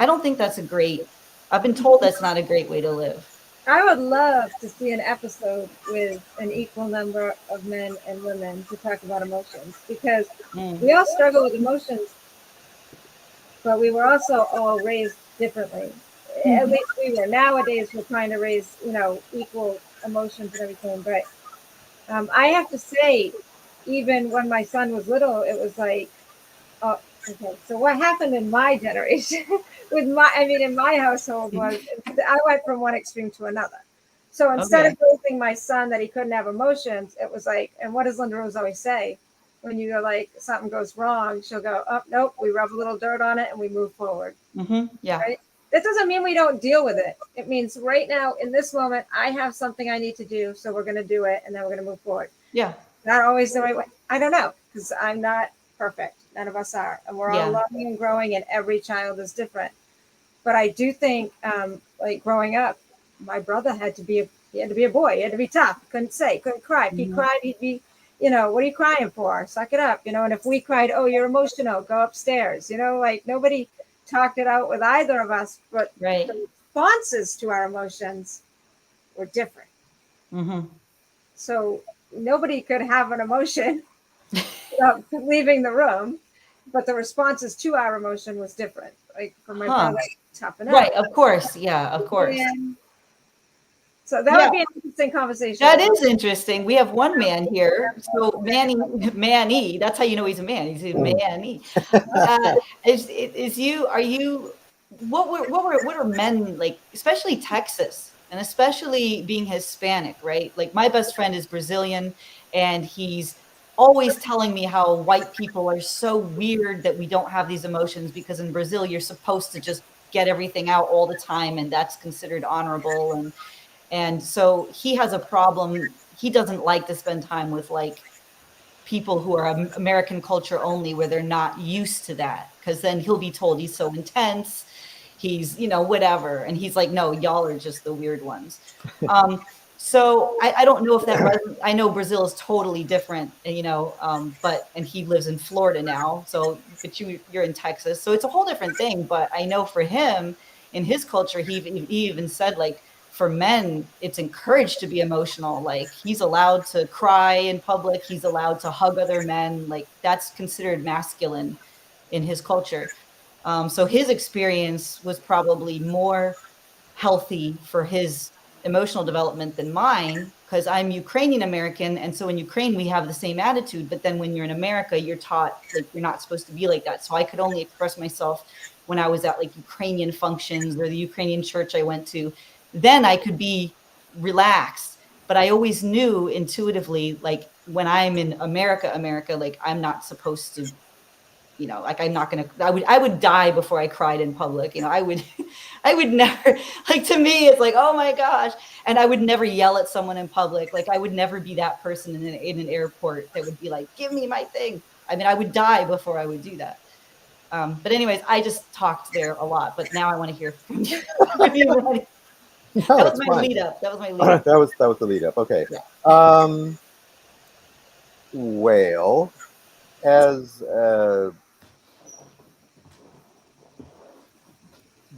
I don't think that's a great, I've been told that's not a great way to live. I would love to see an episode with an equal number of men and women to talk about emotions, because we all struggle with emotions, but we were also all raised differently. At least we were. Nowadays, we're trying to raise, equal emotions and everything. But I have to say, even when my son was little, it was like, oh, okay. So what happened in my generation in my household was I went from one extreme to another. So instead of raising my son that he couldn't have emotions, it was like, and what does Linda Rose always say? When you go, like, something goes wrong, she'll go, oh, nope, we rub a little dirt on it and we move forward. Yeah. Right? That doesn't mean we don't deal with it. It means right now, in this moment, I have something I need to do, so we're going to do it, and then we're going to move forward. Yeah. Not always the right way. I don't know, because I'm not perfect. None of us are. And we're all learning and growing, and every child is different. But I do think, like, growing up, my brother had to be a boy. He had to be tough. Couldn't cry. If he cried, he'd be, what are you crying for? Suck it up. And if we cried, oh, you're emotional, go upstairs. Like, nobody talked it out with either of us, but the responses to our emotions were different. So nobody could have an emotion without leaving the room, but the responses to our emotion was different. Like, for my brother, toughen up. Right, of course. Yeah, of course. And so that would be an interesting conversation. That is interesting. We have one man here. So Manny, that's how you know he's a man. He's a Manny. What are men like, especially Texas, and especially being Hispanic, right? Like, my best friend is Brazilian, and he's always telling me how white people are so weird that we don't have these emotions, because in Brazil you're supposed to just get everything out all the time, and that's considered honorable. And so he has a problem. He doesn't like to spend time with, like, people who are American culture only, where they're not used to that, because then he'll be told he's so intense, he's, whatever. And he's like, no, y'all are just the weird ones. So I don't know if that, I know Brazil is totally different, but he lives in Florida now. So, but you're in Texas, so it's a whole different thing. But I know for him, in his culture, he even said, like, for men, it's encouraged to be emotional. Like, he's allowed to cry in public. He's allowed to hug other men. Like, that's considered masculine in his culture. So his experience was probably more healthy for his emotional development than mine, because I'm Ukrainian American. And so in Ukraine, we have the same attitude. But then when you're in America, you're taught, like, you're not supposed to be like that. So I could only express myself when I was at, like, Ukrainian functions or the Ukrainian church I went to. Then I could be relaxed. But I always knew intuitively, like, when I'm in America, like, I'm not supposed to, like, I'm not going to, I would die before I cried in public. I would never, like, to me, it's like, oh my gosh. And I would never yell at someone in public. Like, I would never be that person in an airport that would be like, give me my thing. I mean, I would die before I would do that. But anyways, I just talked there a lot, but now I want to hear from you. No, that was my lead up. That was my lead up. that was the lead up. Okay. Yeah. Well, as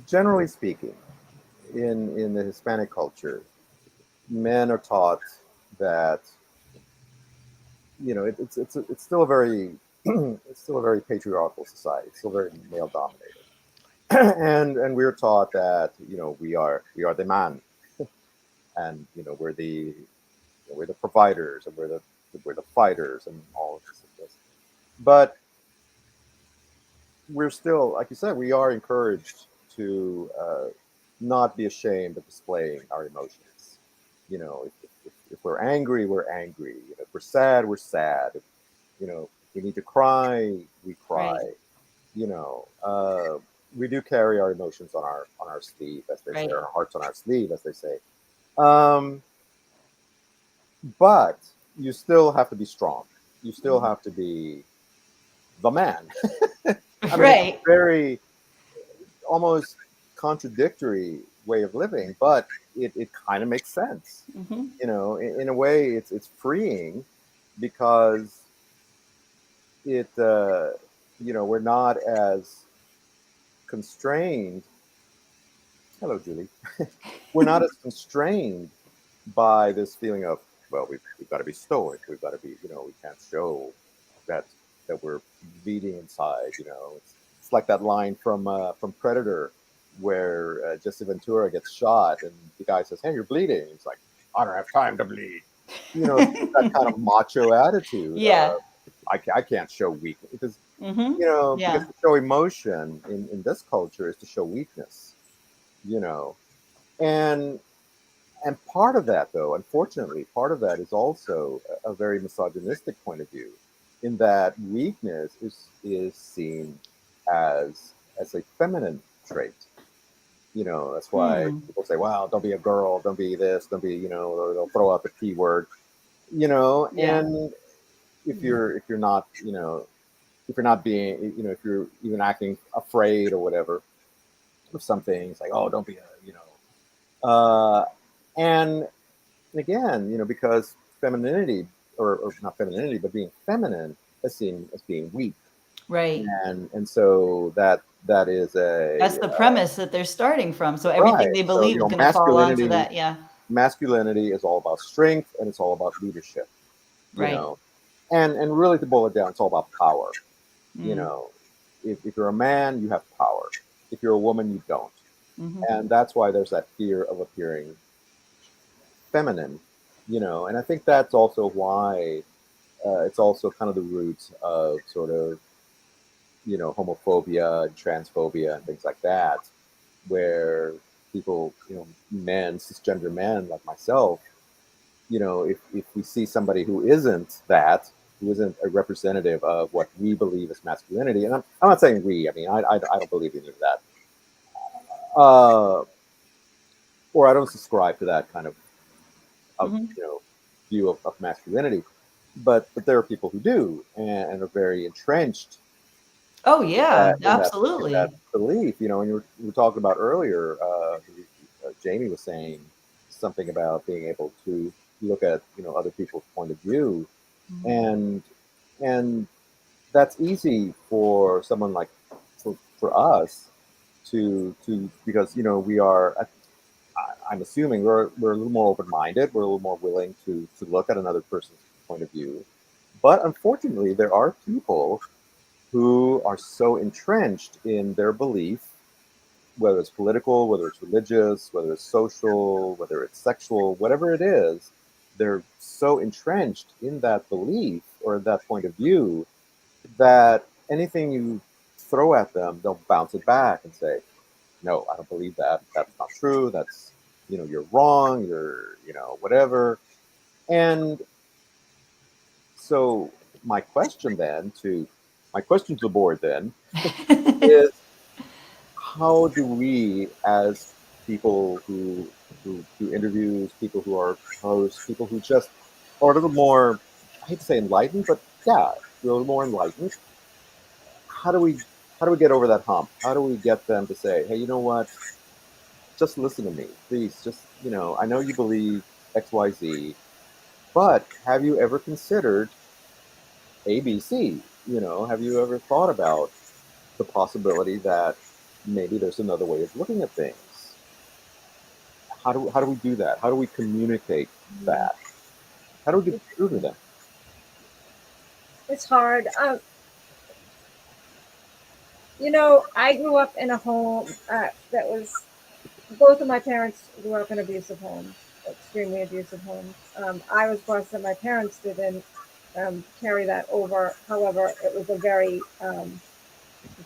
generally speaking, in the Hispanic culture, men are taught that, it's still a very it's still a very patriarchal society. It's still very male dominated. and we were taught that we are the man, and we're the providers, and we're the fighters, and all of this. But we're still, like you said, we are encouraged to not be ashamed of displaying our emotions. If we're angry, we're angry. If we're sad, we're sad. If we need to cry, we cry. Right. You know, uh, we do carry our emotions on our sleeve, as they say, Right. or our hearts on our sleeve, as they say. Um, but you still have to be strong. You still Mhm. have to be the man. I mean, it's a Right. very almost contradictory way of living, but it kind of makes sense. Hmm. In a way, it's freeing because we're not as constrained. Hello, Julie. We're not as constrained by this feeling of, well, we've got to be stoic. We've got to be, we can't show that we're bleeding inside. It's like that line from Predator where Jesse Ventura gets shot and the guy says, "Hey, you're bleeding." He's like, "I don't have time to bleed." It's that kind of macho attitude. Yeah. I can't show weakness because Yeah. to show emotion in this culture is to show weakness. You know, and part of that, though, unfortunately, part of that is also a very misogynistic point of view, in that weakness is seen as a feminine trait. That's why Hmm. people say, "Wow, don't be a girl, don't be this, don't be," or they'll throw out the P word. Yeah. And if you're not, if you're not being, if you're even acting afraid or whatever of something, it's like, "Oh, don't be uh, and again, because femininity, or not femininity, but being feminine is seen as being weak, Right. and so that is That's a the premise that they're starting from. So everything right. they So believe is going to fall onto that. Yeah. masculinity is all about strength, and it's all about leadership. You Right. know, and really to boil it down, it's all about power. You Mm. know, if you're a man, you have power. If you're a woman, you don't, Hmm. and that's why there's that fear of appearing feminine. And I think that's also why it's also kind of the roots of sort of homophobia and transphobia and things like that, where people, men, cisgender men like myself, if we see somebody who isn't a representative of what we believe is masculinity, and I'm not saying we, I mean, I don't believe any of that, uh, or I don't subscribe to that kind of Hmm. view of masculinity, but there are people who do, and are very entrenched Oh yeah, in that absolutely. belief. And you were talking about earlier. Jaime was saying something about being able to look at other people's point of view, Mhm. and and that's easy for someone like for us to because we are. I'm assuming we're a little more open minded. We're a little more willing to look at another person's point of view. But unfortunately, there are people who are so entrenched in their belief, whether it's political, whether it's religious, whether it's social, whether it's sexual, whatever it is, they're so entrenched in that belief or that point of view that anything you throw at them, they'll bounce it back and say, "No, I don't believe that. That's not true. That's, you're wrong. You're, whatever." And so my question to the board then is, how do we, as people who do interviews, people who are hosts, people who just are a little more, I hate to say enlightened, but yeah, we're a little more enlightened. How do we get over that hump? How do we get them to say, "Hey, you know what? Just listen to me, please. Just I know you believe X, Y, Z, but have you ever considered A, B, C? Have you ever thought about the possibility that maybe there's another way of looking at things?" How do we do that? How do we communicate that? How do we get through to them? It's hard. I grew up in a home that was, both of my parents grew up in abusive homes, extremely abusive homes. I was blessed that my parents didn't carry that over. However, it was a very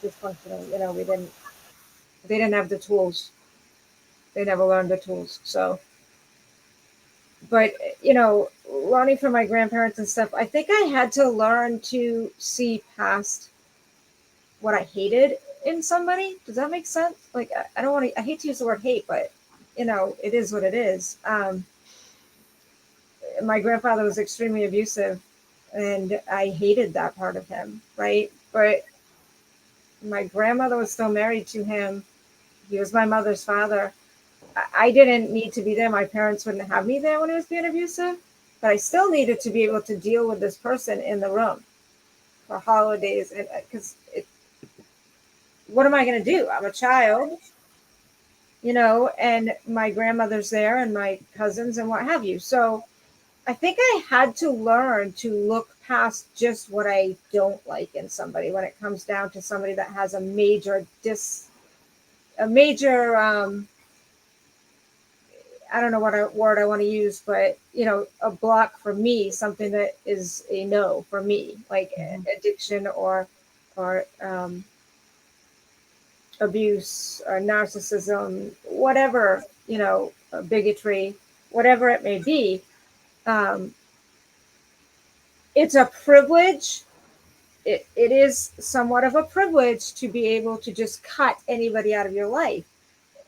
dysfunctional. They didn't have the tools. They never learned the tools. So, but learning from my grandparents and stuff, I think I had to learn to see past what I hated in somebody. Does that make sense? Like, I don't want to, I hate to use the word hate, but it is what it is. My grandfather was extremely abusive and I hated that part of him. Right. But my grandmother was still married to him. He was my mother's father. I didn't need to be there. My parents wouldn't have me there when he was being abusive, but I still needed to be able to deal with this person in the room for holidays. And because what am I going to do? I'm a child, and my grandmother's there and my cousins and what have you. So I think I had to learn to look past just what I don't like in somebody when it comes down to somebody that has a major I don't know what word I want to use, but a block for me, something that is a no for me, like addiction or abuse or narcissism, whatever, bigotry, whatever it may be. It's a privilege. It is somewhat of a privilege to be able to just cut anybody out of your life.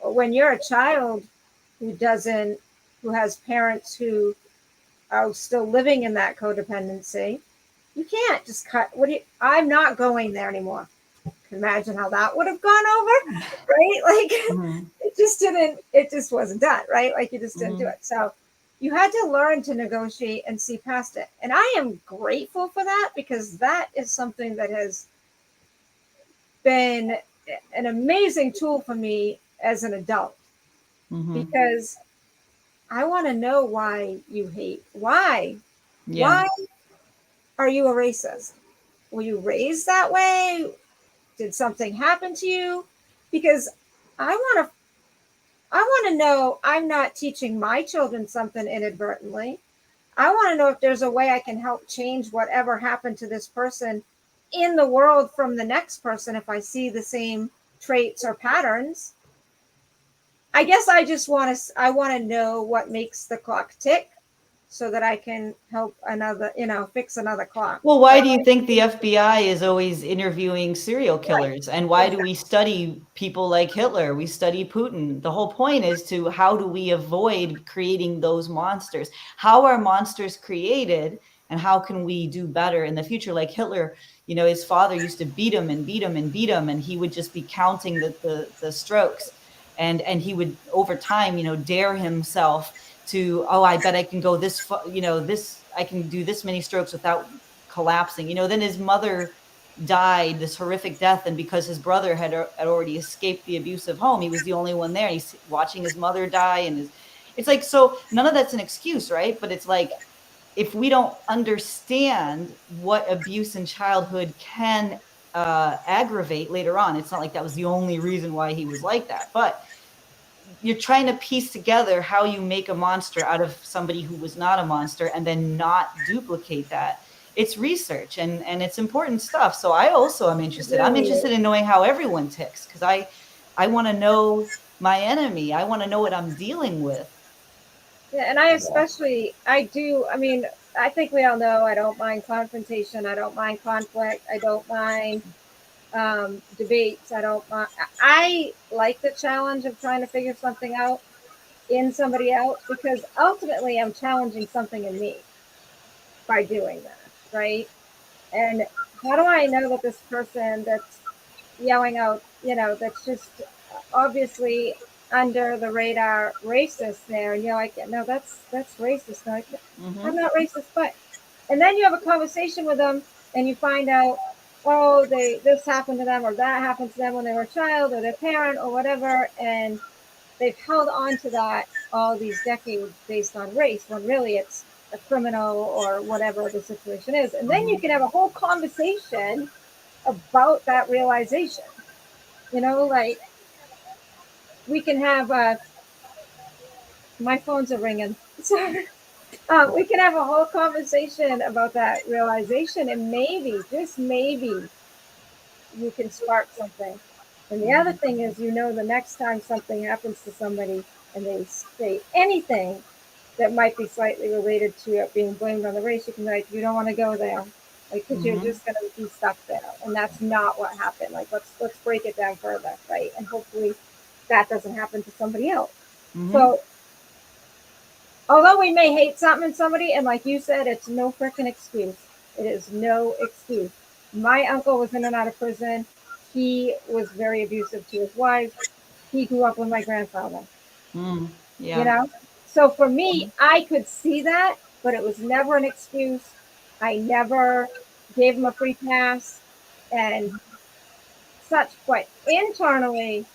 When you're a child who has parents who are still living in that codependency, you can't just cut. I'm not going there anymore. Imagine how that would have gone over, right? Like it just wasn't done, right? Like you just didn't do it. So you had to learn to negotiate and see past it. And I am grateful for that because that is something that has been an amazing tool for me as an adult. Because I want to know why you hate. Why? Yeah. Why are you a racist? Were you raised that way? Did something happen to you? Because I want to know I'm not teaching my children something inadvertently. I want to know if there's a way I can help change whatever happened to this person in the world from the next person if I see the same traits or patterns. I guess I want to know what makes the clock tick so that I can help fix another clock. Well, why do you think the FBI is always interviewing serial killers? Right. And why do we study people like Hitler? We study Putin. The whole point is to how do we avoid creating those monsters? How are monsters created? And how can we do better in the future? Like Hitler, his father used to beat him and beat him and beat him, and he would just be counting the strokes. And he would, over time, dare himself to, I bet I can go this, I can do this many strokes without collapsing. Then his mother died this horrific death. And because his brother had already escaped the abusive home, he was the only one there. He's watching his mother die. And it's like, so none of that's an excuse, right? But it's like, if we don't understand what abuse in childhood can aggravate later on, it's not like that was the only reason why he was like that. But you're trying to piece together how you make a monster out of somebody who was not a monster and then not duplicate that. It's research and it's important stuff. So I also am interested. I'm interested in knowing how everyone ticks because I want to know my enemy. I want to know what I'm dealing with. Yeah, and I think we all know I don't mind confrontation. I don't mind conflict. I don't mind debates. I like the challenge of trying to figure something out in somebody else because ultimately I'm challenging something in me by doing that, right? And how do I know that this person that's yelling out, that's just obviously under the radar racist there, and you're like, no, that's racist. No, I'm not racist, but and then you have a conversation with them and you find out, this happened to them or that happened to them when they were a child or their parent or whatever, and they've held on to that all these decades based on race when really it's a criminal or whatever the situation is. And then you can have a whole conversation about that realization. Like we can have my phones are ringing. Sorry. We can have a whole conversation about that realization, and maybe, just maybe, you can spark something. And the other thing is, the next time something happens to somebody and they say anything that might be slightly related to it being blamed on the race, you can be like, you don't want to go there, like, because you're just going to be stuck there, and that's not what happened. Like, let's break it down further, right? And hopefully that doesn't happen to somebody else. So, although we may hate something in somebody, and like you said, it's no freaking excuse. It is no excuse. My uncle was in and out of prison. He was very abusive to his wife. He grew up with my grandfather. Yeah. So for me, I could see that, but it was never an excuse. I never gave him a free pass and such. But internally,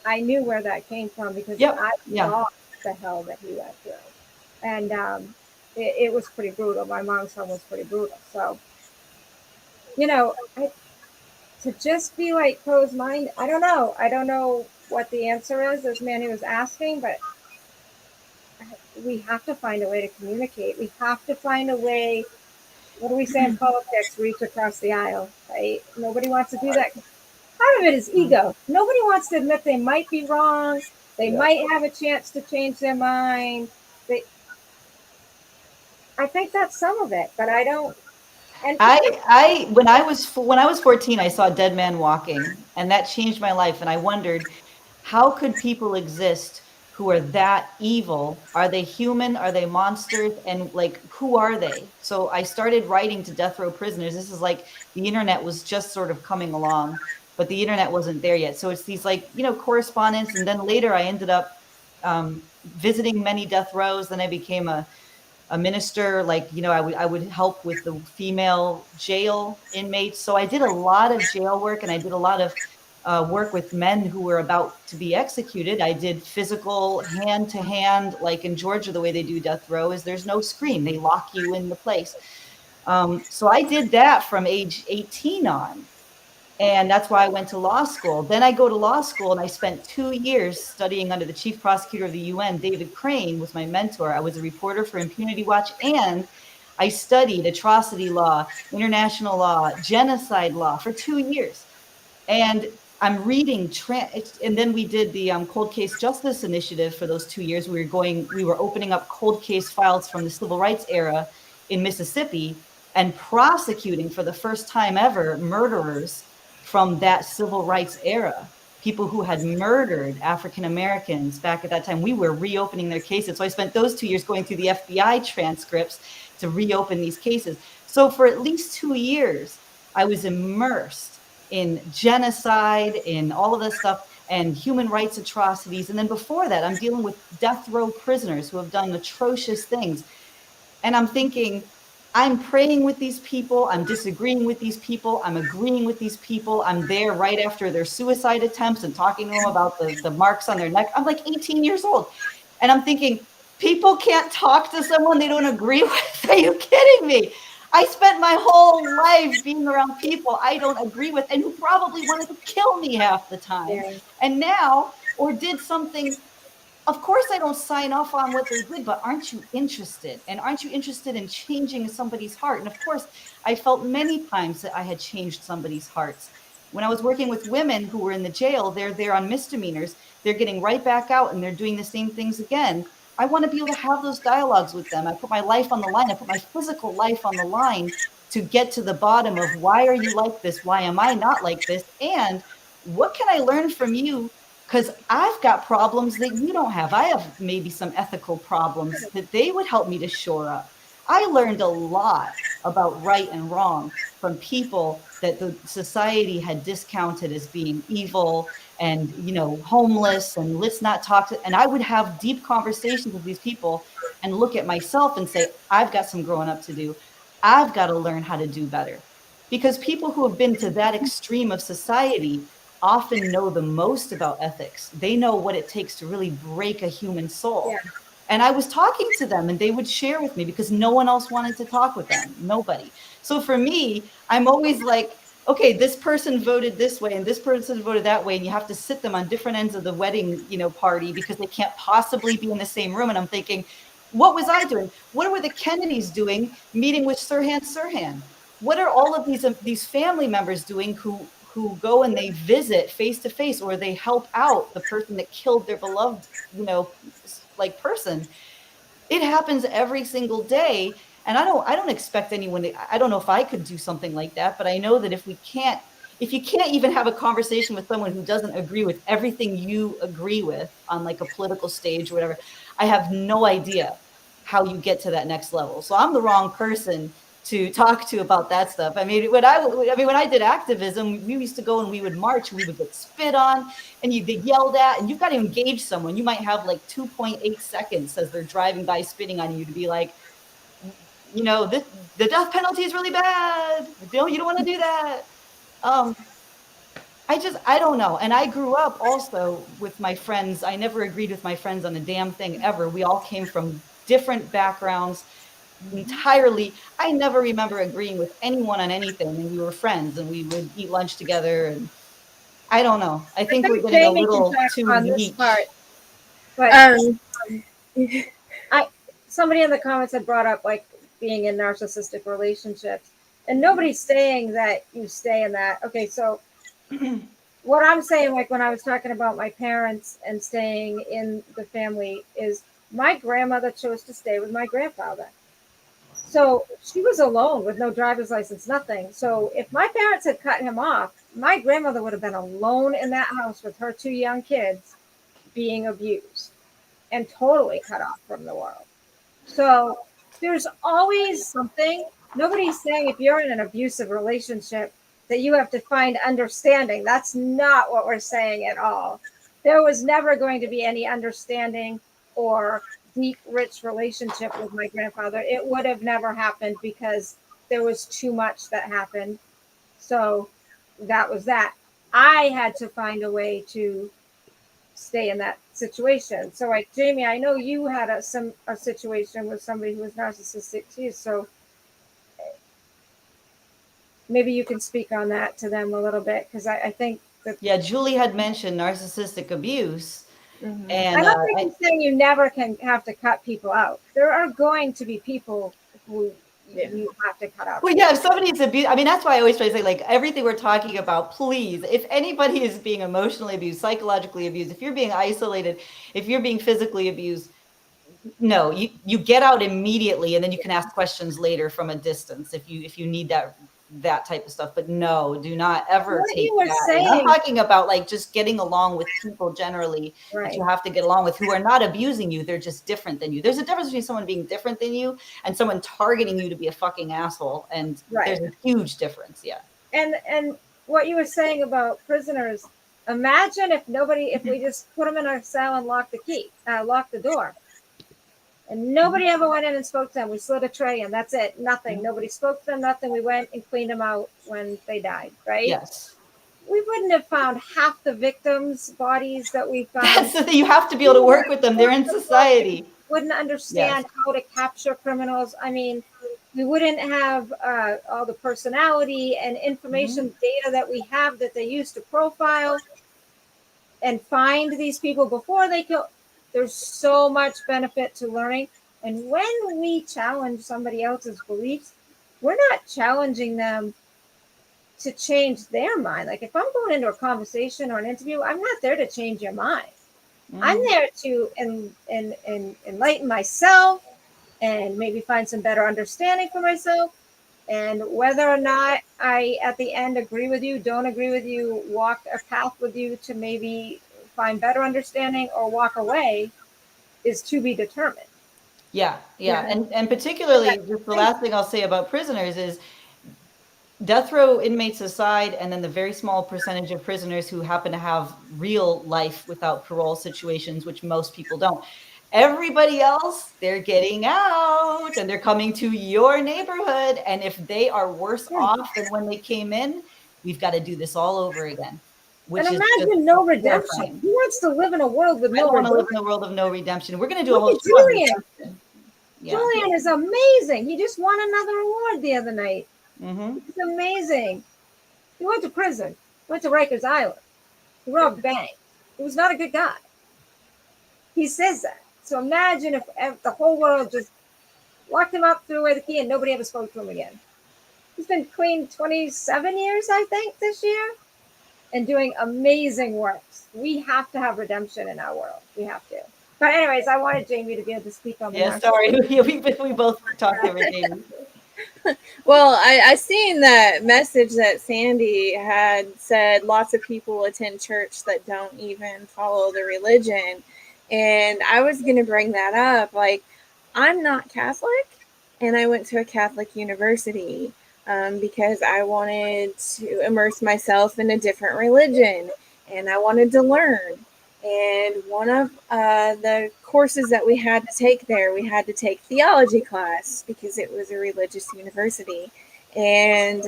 I knew where that came from because I saw the hell that he went through. And it was pretty brutal. My mom's home was pretty brutal. So, to just be like closed mind, I don't know. I don't know what the answer is, as Manny was asking, but we have to find a way to communicate. We have to find a way. What do we say in politics? Reach across the aisle, right? Nobody wants to do that. Part of it is ego. Nobody wants to admit they might be wrong. They might have a chance to change their mind. I think that's some of it, but I don't. And When I was 14, I saw a dead man walking, and that changed my life. And I wondered, how could people exist who are that evil? Are they human? Are they monsters? And like, who are they? So I started writing to death row prisoners. This is like the internet was just sort of coming along, but the internet wasn't there yet. So it's these like, correspondence. And then later I ended up visiting many death rows. Then I became a minister. Like, I would help with the female jail inmates. So I did a lot of jail work, and I did a lot of work with men who were about to be executed. I did physical hand to hand, like in Georgia, the way they do death row is there's no screen. They lock you in the place. So I did that from age 18 on. And that's why I went to law school. Then I go to law school, and I spent 2 years studying under the chief prosecutor of the UN. David Crane was my mentor. I was a reporter for Impunity Watch, and I studied atrocity law, international law, genocide law for 2 years. And I'm reading, and then we did the Cold Case Justice Initiative for those 2 years. We were opening up cold case files from the civil rights era in Mississippi and prosecuting for the first time ever murderers from that civil rights era, people who had murdered African Americans back at that time. We were reopening their cases. So I spent those 2 years going through the FBI transcripts to reopen these cases. So for at least 2 years, I was immersed in genocide, in all of this stuff, and human rights atrocities. And then before that, I'm dealing with death row prisoners who have done atrocious things. And I'm thinking, I'm praying with these people. I'm disagreeing with these people. I'm agreeing with these people. I'm there right after their suicide attempts and talking to them about the marks on their neck. I'm like 18 years old. And I'm thinking, people can't talk to someone they don't agree with? Are you kidding me? I spent my whole life being around people I don't agree with and who probably wanted to kill me half the time. Yeah. And now, or did something. Of course, I don't sign off on what they did, but aren't you interested? And aren't you interested in changing somebody's heart? And of course, I felt many times that I had changed somebody's hearts. When I was working with women who were in the jail, they're there on misdemeanors. They're getting right back out and they're doing the same things again. I want to be able to have those dialogues with them. I put my life on the line. I put my physical life on the line to get to the bottom of why are you like this? Why am I not like this? And what can I learn from you? Because I've got problems that you don't have. I have maybe some ethical problems that they would help me to shore up. I learned a lot about right and wrong from people that the society had discounted as being evil and, homeless, and let's not talk to. And I would have deep conversations with these people and look at myself and say, I've got some growing up to do. I've got to learn how to do better. Because people who have been to that extreme of society often know the most about ethics. They know what it takes to really break a human soul. Yeah. And I was talking to them and they would share with me because no one else wanted to talk with them. Nobody. So for me, I'm always like, okay, this person voted this way and this person voted that way, and you have to sit them on different ends of the wedding, party because they can't possibly be in the same room. And I'm thinking, what was I doing? What were the Kennedys doing meeting with Sirhan Sirhan? What are all of these family members doing who go and they visit face to face, or they help out the person that killed their beloved, like person? It happens every single day. And I don't expect anyone to, I don't know if I could do something like that, but I know that if you can't even have a conversation with someone who doesn't agree with everything you agree with on like a political stage or whatever, I have no idea how you get to that next level. So I'm the wrong person to talk to about that stuff. I mean, when I did activism, we used to go and we would march, we would get spit on and you get yelled at, and you've got to engage someone. You might have like 2.8 seconds as they're driving by spitting on you to be like, the death penalty is really bad. You don't want to do that. I don't know. And I grew up also with my friends. I never agreed with my friends on a damn thing ever. We all came from different backgrounds entirely. I never remember agreeing with anyone on anything. And we were friends and we would eat lunch together. And I don't know. I think we're getting a little too on this niche. part. But somebody in the comments had brought up like being in narcissistic relationships, and nobody's saying that you stay in that. Okay, so what I'm saying, like when I was talking about my parents and staying in the family, is my grandmother chose to stay with my grandfather. So she was alone with no driver's license, nothing. So if my parents had cut him off, my grandmother would have been alone in that house with her 2 young kids being abused and totally cut off from the world. So there's always something. Nobody's saying if you're in an abusive relationship that you have to find understanding. That's not what we're saying at all. There was never going to be any understanding or deep, rich relationship with my grandfather. It would have never happened because there was too much that happened. So that was that. I had to find a way to stay in that situation. So like Jaime, I know you had a situation with somebody who was narcissistic too. So maybe you can speak on that to them a little bit, because I think that. Yeah, Julie had mentioned narcissistic abuse. Mm-hmm. And I don't think I'm saying you never can have to cut people out. There are going to be people who you have to cut out. Well, yeah, if somebody's abused, I mean, that's why I always try to say, like, everything we're talking about, please, if anybody is being emotionally abused, psychologically abused, if you're being isolated, if you're being physically abused, no, you get out immediately, and then you can ask questions later from a distance if you need that type of stuff. But no, do not ever take that. And I'm talking about like just getting along with people generally, right, that you have to get along with, who are not abusing you. They're just different than you. There's a difference between someone being different than you and someone targeting you to be a fucking asshole. And there's a huge difference. Yeah. And what you were saying about prisoners, imagine if we just put them in our cell and lock the door. And nobody ever went in and spoke to them. We slid a tray and that's it. Nothing. Nobody spoke to them, nothing. We went and cleaned them out when they died, right? Yes. We wouldn't have found half the victims' bodies that we found. So you have to be able to work with them. They're in society. Wouldn't understand how to capture criminals. I mean, we wouldn't have all the personality and information data that we have that they use to profile and find these people before they kill. There's so much benefit to learning. And when we challenge somebody else's beliefs, we're not challenging them to change their mind. Like if I'm going into a conversation or an interview, I'm not there to change your mind. I'm there to enlighten myself and maybe find some better understanding for myself. And whether or not I, at the end, agree with you, don't agree with you, walk a path with you to maybe find better understanding or walk away is to be determined. Yeah. And particularly, just the last thing I'll say about prisoners is death row inmates aside, and then the very small percentage of prisoners who happen to have real life without parole situations, which most people don't. Everybody else, they're getting out and they're coming to your neighborhood. And if they are worse off than when they came in, we've got to do this all over again. And imagine no redemption. Who wants to live in a world with no redemption? I want to live in a world of no redemption. We're going to do a whole Julian. Julian is amazing. He just won another award the other night. It's amazing. He went to prison. He went to Rikers Island. He robbed a bank. He was not a good guy. He says that. So imagine if the whole world just locked him up, threw away the key, and nobody ever spoke to him again. He's been clean 27 years, I think, this year, and doing amazing works. We have to have redemption in our world. We have to. But anyways, I wanted Jaime to be able to speak on the Yeah, sorry. We both talked over Jaime. Well, I seen that message that Sandy had said lots of people attend church that don't even follow the religion. And I was going to bring that up. Like, I'm not Catholic, and I went to a Catholic university because I wanted to immerse myself in a different religion, and I wanted to learn. And one of the courses that we had to take there, we had to take theology class because it was a religious university. And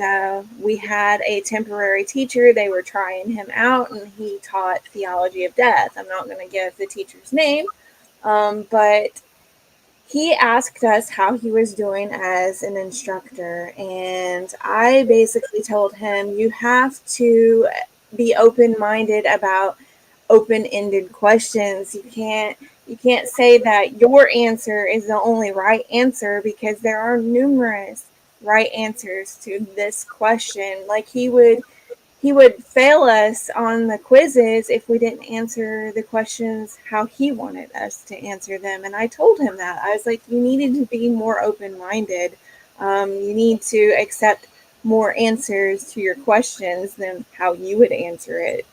we had a temporary teacher. They were trying him out, and he taught theology of death. I'm not going to give the teacher's name, but he asked us how he was doing as an instructor. And I basically told him, you have to be open-minded about open-ended questions. You can't say that your answer is the only right answer, because there are numerous right answers to this question. Like, he would fail us on the quizzes if we didn't answer the questions how he wanted us to answer them. And I told him that. I was like, you needed to be more open-minded. You need to accept more answers to your questions than how you would answer it.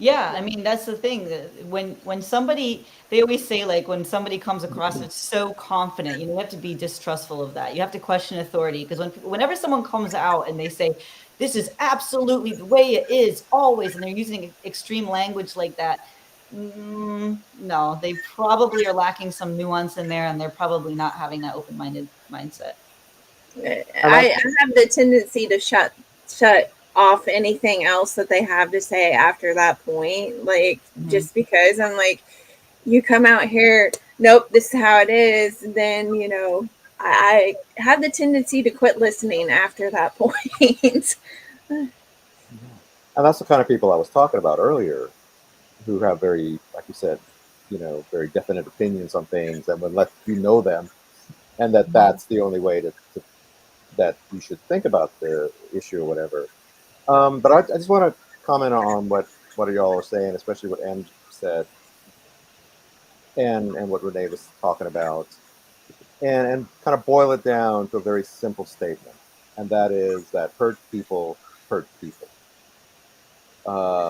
Yeah, I mean, that's the thing. When somebody, they always say, like, when somebody comes across as so confident, you have to be distrustful of that. You have to question authority, because whenever someone comes out and they say, this is absolutely the way it is always, and they're using extreme language like that, no, they probably are lacking some nuance in there, and they're probably not having that open-minded mindset. I have the tendency to shut off anything else that they have to say after that point. Like, just because I'm like, you come out here, nope, this is how it is, then, I have the tendency to quit listening after that point. And that's the kind of people I was talking about earlier, who have very, like you said, very definite opinions on things, and would let you know them, and that's the only way that you should think about the issue or whatever. But I just want to comment on what y'all are saying, especially what Em said, and what Renee was talking about, and kind of boil it down to a very simple statement, and that is that hurt people hurt people.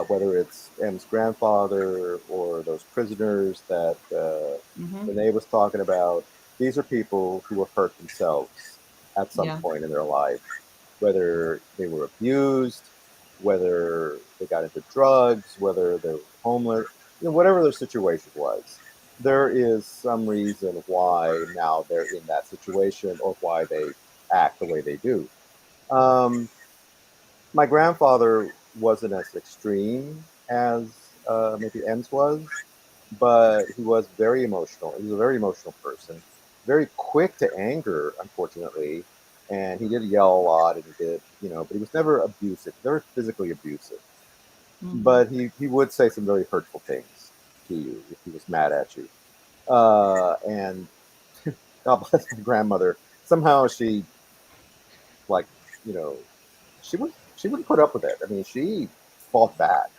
Whether it's M's grandfather or those prisoners that Renee was talking about, these are people who have hurt themselves at some point in their life, whether they were abused, whether they got into drugs, whether they were homeless, whatever their situation was. There is some reason why now they're in that situation, or why they act the way they do. My grandfather wasn't as extreme as maybe M's was, but he was very emotional. He was a very emotional person, very quick to anger, unfortunately, and he did yell a lot, and he did, but he was never abusive, never physically abusive. But he would say some very hurtful things to you if he was mad at you. And God bless my grandmother. Somehow she, like, she wouldn't put up with it. I mean, she fought back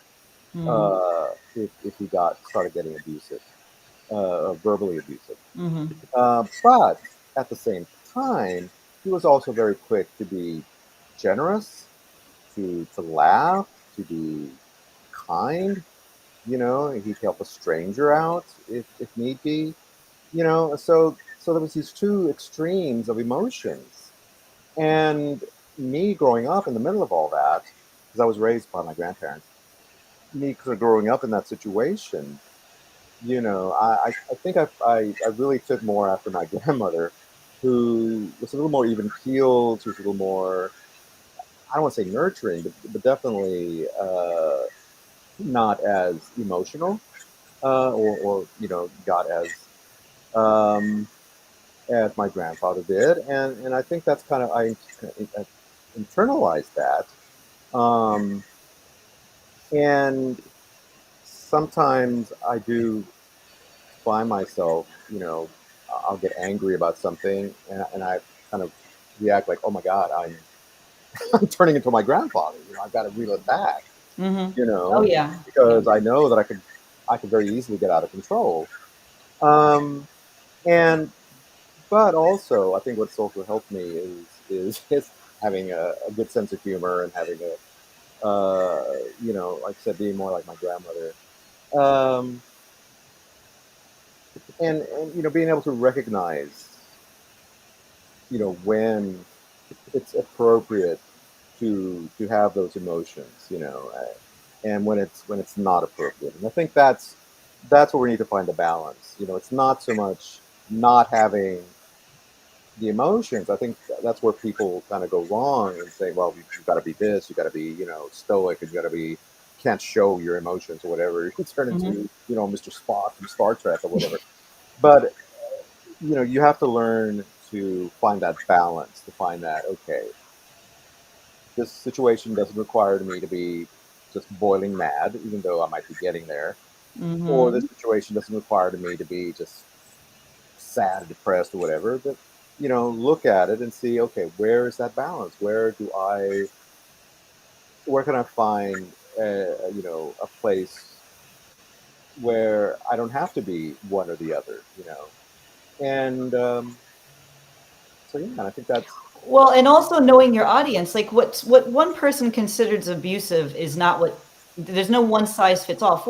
if he started getting abusive, verbally abusive. But at the same time, he was also very quick to be generous, to laugh, to be kind. He'd help a stranger out if need be. So there was these two extremes of emotions. And me growing up in the middle of all that, because I was raised by my grandparents, me growing up in that situation, I think I really took more after my grandmother, who was a little more even keeled, who was a little more, I don't want to say nurturing, but definitely not as emotional, or got as, um, as my grandfather did, and I think that's kind of I internalized that, and sometimes I do find myself, I'll get angry about something, and I kind of react like, oh my God, I'm turning into my grandfather. I've got to reel it back. Mm-hmm. You Oh know, yeah. because I know that I could very easily get out of control. Um, and but also, I think what's also helped me is having a good sense of humor and having like I said, being more like my grandmother. Um, and being able to recognize when it's appropriate to have those emotions, and when it's not appropriate. And I think that's where we need to find the balance. It's not so much not having the emotions. I think that's where people kind of go wrong and say, well, you've got to be this, you've got to be, stoic, and you got to be, can't show your emotions or whatever. You turn Mm-hmm. into, Mr. Spock from Star Trek or whatever. But you have to learn to find that balance, to find that, okay, this situation doesn't require me to be just boiling mad, even though I might be getting there. Or Mm-hmm. this situation doesn't require me to be just sad, depressed, or whatever. But look at it and see, okay, where is that balance? Where can I find, a place where I don't have to be one or the other, And so, yeah, I think that's Well, and also knowing your audience, like what one person considers abusive is not what. There's no one size fits all.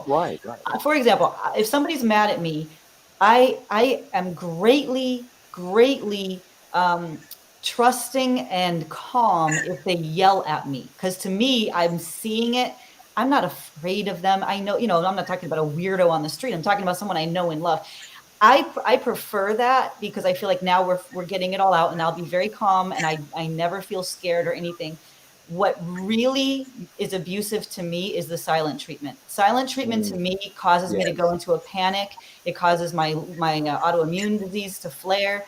right, right. For example, if somebody's mad at me, I am greatly trusting and calm if they yell at me, because to me, I'm seeing it. I'm not afraid of them. I know, I'm not talking about a weirdo on the street. I'm talking about someone I know and love. I prefer that because I feel like now we're getting it all out, and I'll be very calm, and I never feel scared or anything. What really is abusive to me is the silent treatment. Silent treatment to Mm, me causes me to go yes. into a panic. It causes my autoimmune disease to flare.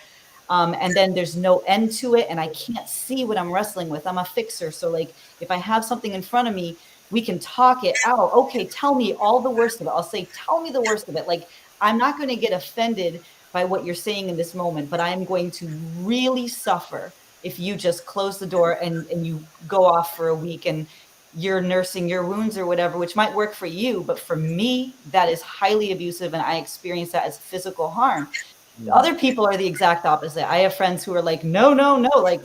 And then there's no end to it, and I can't see what I'm wrestling with. I'm a fixer, so like if I have something in front of me, we can talk it out. Okay, tell me all the worst of it. I'll say, tell me the worst of it. Like, I'm not going to get offended by what you're saying in this moment, but I'm going to really suffer if you just close the door and you go off for a week and you're nursing your wounds or whatever, which might work for you. But for me, that is highly abusive, and I experience that as physical harm. Mm, Other people are the exact opposite. I have friends who are like, no, no, no, like,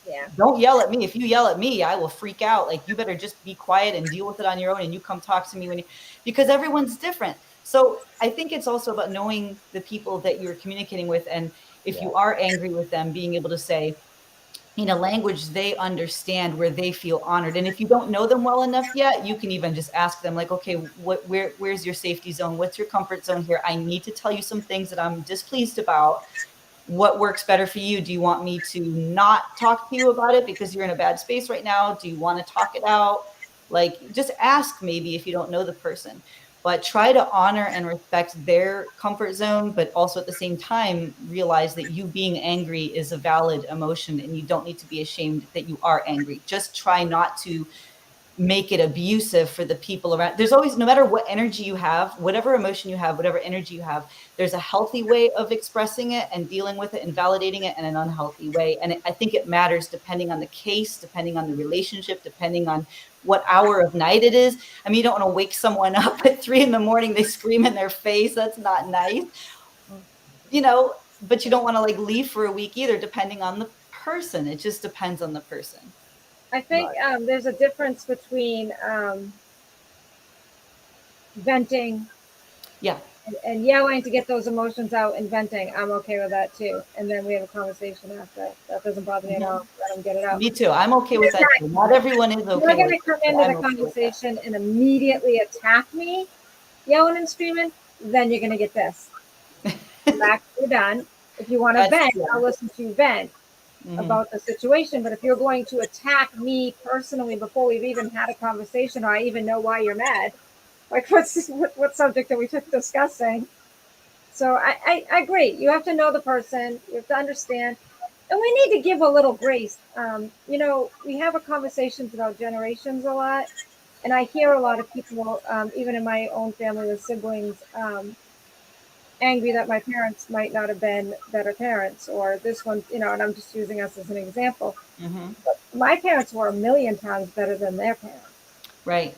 Yeah. don't yell at me. If you yell at me, I will freak out. Like, you better just be quiet and deal with it on your own, and you come talk to me because everyone's different. So I think it's also about knowing the people that you're communicating with. And if yeah. you are angry with them, being able to say, in a language they understand, where they feel honored. And if you don't know them well enough yet, you can even just ask them, like, okay, where's your safety zone? What's your comfort zone here? I need to tell you some things that I'm displeased about. What works better for you? Do you want me to not talk to you about it because you're in a bad space right now? Do you want to talk it out? Like, just ask, maybe, if you don't know the person, but try to honor and respect their comfort zone, but also at the same time realize that you being angry is a valid emotion, and you don't need to be ashamed that you are angry. Just try not to make it abusive for the people around. There's always, no matter what energy you have, whatever emotion you have, whatever energy you have, there's a healthy way of expressing it and dealing with it and validating it, and an unhealthy way. And I think it matters depending on the case, depending on the relationship, depending on what hour of night it is. I mean, you don't want to wake someone up at 3 a.m, they scream in their face. That's not nice, but you don't want to like leave for a week either, depending on the person. It just depends on the person. I think Right. there's a difference between venting Yeah. and yelling to get those emotions out, and venting. I'm okay with that too. And then we have a conversation after. That doesn't bother me at all. Let them get it out. Me too. I'm okay with that too. Not everyone is You're okay going with to it, come but into the I'm okay with that. conversation and immediately attack me, yelling and screaming, then you're going to get this. Back, you're done. If you want to That's vent, true. I'll listen to you vent Mhm. about the situation. But if you're going to attack me personally before we've even had a conversation, or I even know why you're mad, like what subject are we discussing? So I agree. You have to know the person. You have to understand. And we need to give a little grace. We have a conversations about generations a lot. And I hear a lot of people, even in my own family with siblings, angry that my parents might not have been better parents, or this one, and I'm just using us as an example. Mm-hmm. But my parents were a million times better than their parents. Right.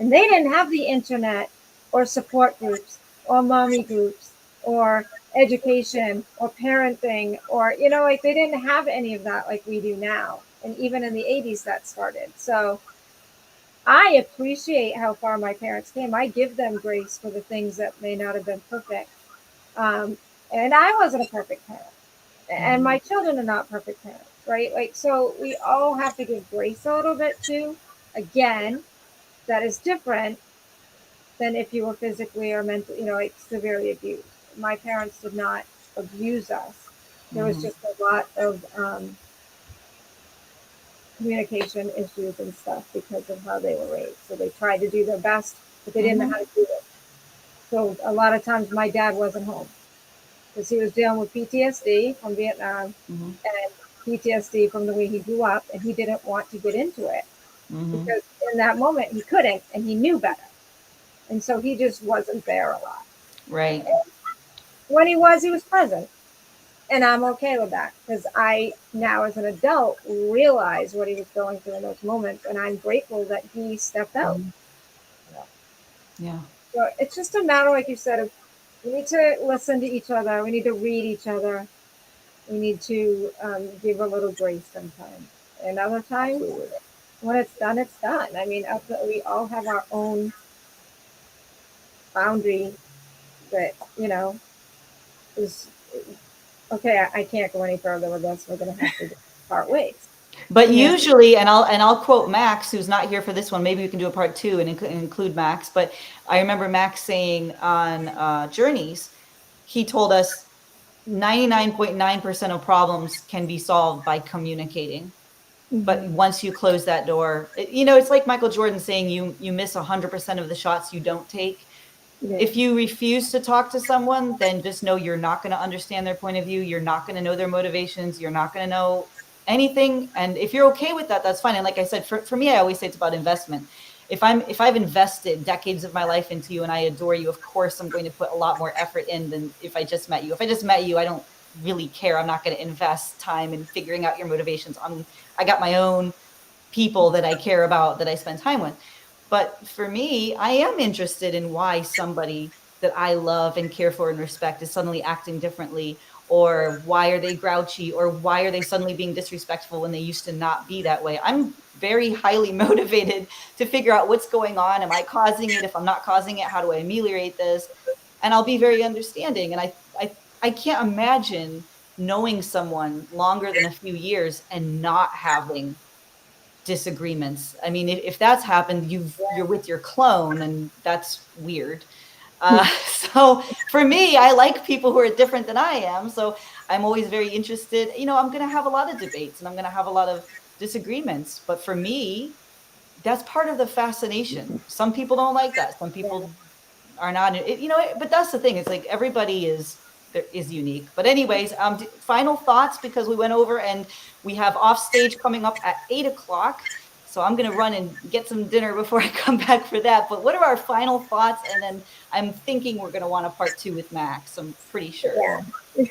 And they didn't have the internet or support groups or mommy groups or education or parenting or, like they didn't have any of that like we do now. And even in the 80s that started. So I appreciate how far my parents came. I give them grace for the things that may not have been perfect. And I wasn't a perfect parent. And my children are not perfect parents, right? Like, so we all have to give grace a little bit too. Again, that is different than if you were physically or mentally, like severely abused. My parents did not abuse us. There was just a lot of communication issues and stuff because of how they were raised. So they tried to do their best, but they didn't know how to do it. So a lot of times my dad wasn't home because he was dealing with PTSD from Vietnam and PTSD from the way he grew up, and he didn't want to get into it because in that moment he couldn't, and he knew better. And so he just wasn't there a lot. Right. And when he was present. And I'm okay with that because I now as an adult realize what he was going through in those moments. And I'm grateful that he stepped out. Yeah. So it's just a matter, like you said, of we need to listen to each other. We need to read each other. We need to give a little grace sometimes. And other times, Absolutely. when it's done, it's done. I mean, we all have our own boundary that, is okay. I can't go any further with this. We're going to have to part ways. But Yeah. usually, and I'll quote Max, who's not here for this one. Maybe we can do a part 2 and include Max. But I remember Max saying on Journeys, he told us 99.9% of problems can be solved by communicating. But once you close that door, it's like Michael Jordan saying you miss 100% of the shots you don't take. Yeah. If you refuse to talk to someone, then just know you're not going to understand their point of view. You're not going to know their motivations. You're not going to know anything. And if you're okay with that, that's fine. And like I said, for me, I always say it's about investment. If I've invested decades of my life into you and I adore you, of course, I'm going to put a lot more effort in than if I just met you. If I just met you, I don't really care. I'm not going to invest time in figuring out your motivations. I got my own people that I care about, that I spend time with. But for me, I am interested in why somebody that I love and care for and respect is suddenly acting differently, or why are they grouchy, or why are they suddenly being disrespectful when they used to not be that way. I'm very highly motivated to figure out what's going on. Am I causing it? If I'm not causing it, how do I ameliorate this? And I'll be very understanding. And I can't imagine knowing someone longer than a few years and not having disagreements. I mean, if that's happened, you're with your clone, and that's weird. So for me, I like people who are different than I am. So I'm always very interested. I'm going to have a lot of debates and I'm going to have a lot of disagreements. But for me, that's part of the fascination. Some people don't like that. Some people are not. But that's the thing. It's like everybody is unique. But anyways, final thoughts, because we went over and we have off stage coming up at 8:00. So I'm going to run and get some dinner before I come back for that. But what are our final thoughts? And then I'm thinking we're going to want a part 2 with Max. I'm pretty sure. Yeah.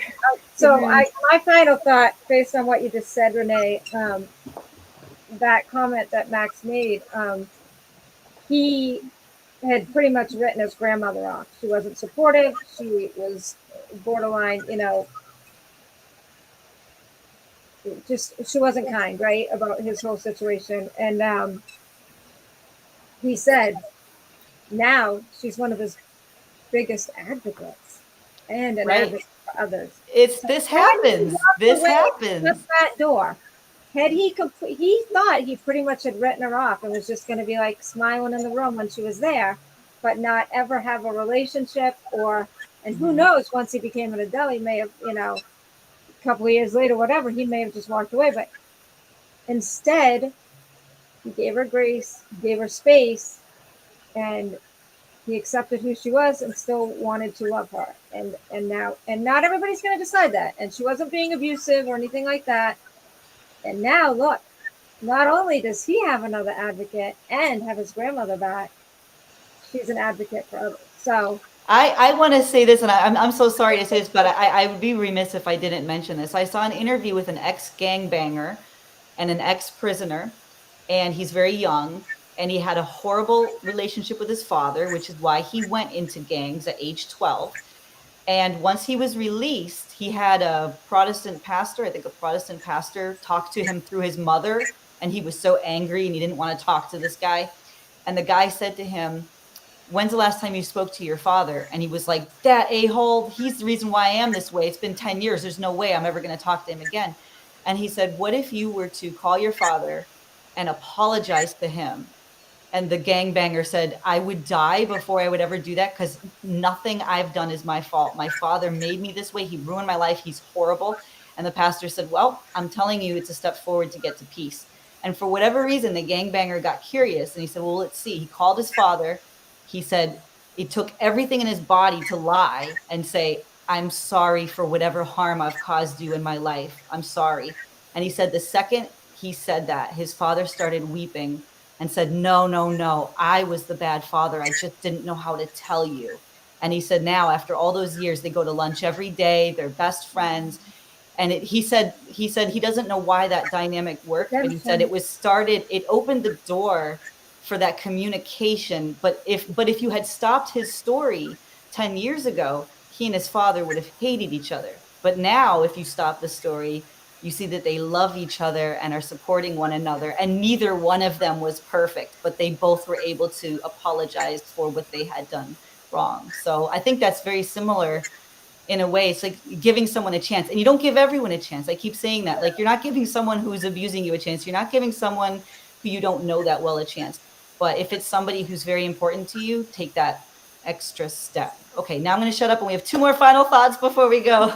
So my final thought, based on what you just said, Renee, that comment that Max made, he had pretty much written his grandmother off. She wasn't supportive. She was borderline, she wasn't kind, right, about his whole situation. And he said now she's one of his biggest advocates and an advocate for others. This happens. This happens. Just that door. Had he thought he pretty much had written her off and was just going to be like smiling in the room when she was there, but not ever have a relationship, and who knows, once he became an adult, he may have, a couple of years later, whatever, he may have just walked away. But instead, he gave her grace, gave her space, and he accepted who she was and still wanted to love her. And now, and not everybody's going to decide that. And she wasn't being abusive or anything like that. And now look, not only does he have another advocate and have his grandmother back, she's an advocate for others. So I want to say this, and I'm so sorry to say this, but I would be remiss if I didn't mention this. I saw an interview with an ex-gangbanger and an ex-prisoner, and he's very young, and he had a horrible relationship with his father, which is why he went into gangs at age 12. And once he was released, he had a Protestant pastor, I think a Protestant pastor, talk to him through his mother, and he was so angry and he didn't want to talk to this guy. And the guy said to him, "When's the last time you spoke to your father?" And he was like, "That a-hole, he's the reason why I am this way. It's been 10 years. There's no way I'm ever going to talk to him again." And he said, "What if you were to call your father and apologize to him?" And the gangbanger said, "I would die before I would ever do that, because nothing I've done is my fault. My father made me this way. He ruined my life. He's horrible." And the pastor said, "Well, I'm telling you, it's a step forward to get to peace." And for whatever reason, the gangbanger got curious and he said, "Well, let's see." He called his father. He said it took everything in his body to lie and say, "I'm sorry for whatever harm I've caused you in my life. I'm sorry." And he said the second he said that, his father started weeping and said, "No, no, no, I was the bad father. I just didn't know how to tell you." And he said now, after all those years, they go to lunch every day. They're best friends. And he said he doesn't know why that dynamic worked, but he said it opened the door for that communication. But if you had stopped his story 10 years ago, he and his father would have hated each other. But now, if you stop the story, you see that they love each other and are supporting one another. And neither one of them was perfect, but they both were able to apologize for what they had done wrong. So I think that's very similar in a way. It's like giving someone a chance, and you don't give everyone a chance. I keep saying that. Like, you're not giving someone who's abusing you a chance. You're not giving someone who you don't know that well a chance. But if it's somebody who's very important to you, take that extra step. Okay, now I'm going to shut up, and we have two more final thoughts before we go.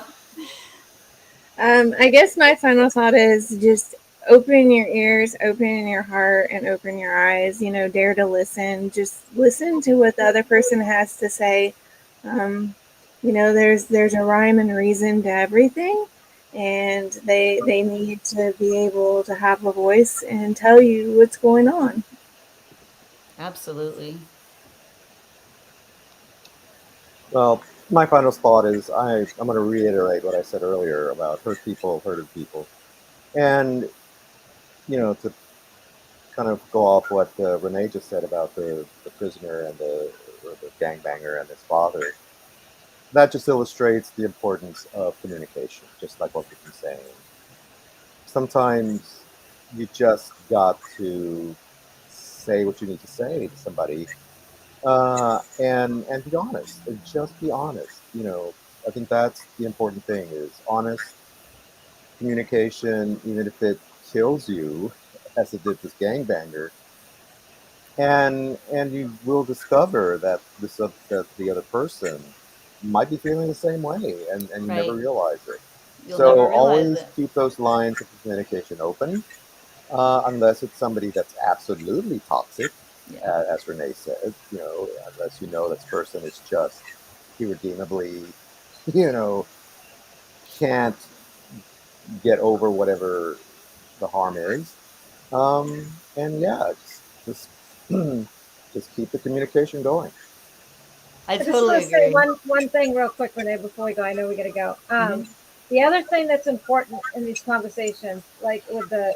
I guess my final thought is just open your ears, open your heart, and open your eyes. You know, dare to listen. Just listen to what the other person has to say. You know, there's a rhyme and reason to everything, and they need to be able to have a voice and tell you what's going on. Absolutely. Well, my final thought is I'm going to reiterate what I said earlier about hurt people, hurted people. And, to kind of go off what Renee just said about the prisoner and the gangbanger and his father, that just illustrates the importance of communication, just like what we've been saying. Sometimes you just got to say what you need to say to somebody, and be honest, and just be honest. I think that's the important thing: is honest communication, even if it kills you, as it did this gangbanger. And you will discover that that the other person might be feeling the same way, and you never Right. realize it. You'll So never realize always it. keep those lines of communication open, unless it's somebody that's absolutely toxic, Yeah. as Renee said. Unless this person is just irredeemably, you know, can't get over whatever the harm is. And yeah, just just keep the communication going. I I just want totally to say agree. one thing real quick, Renee, before we go. I know we got to go. Mhm. The other thing that's important in these conversations, like with the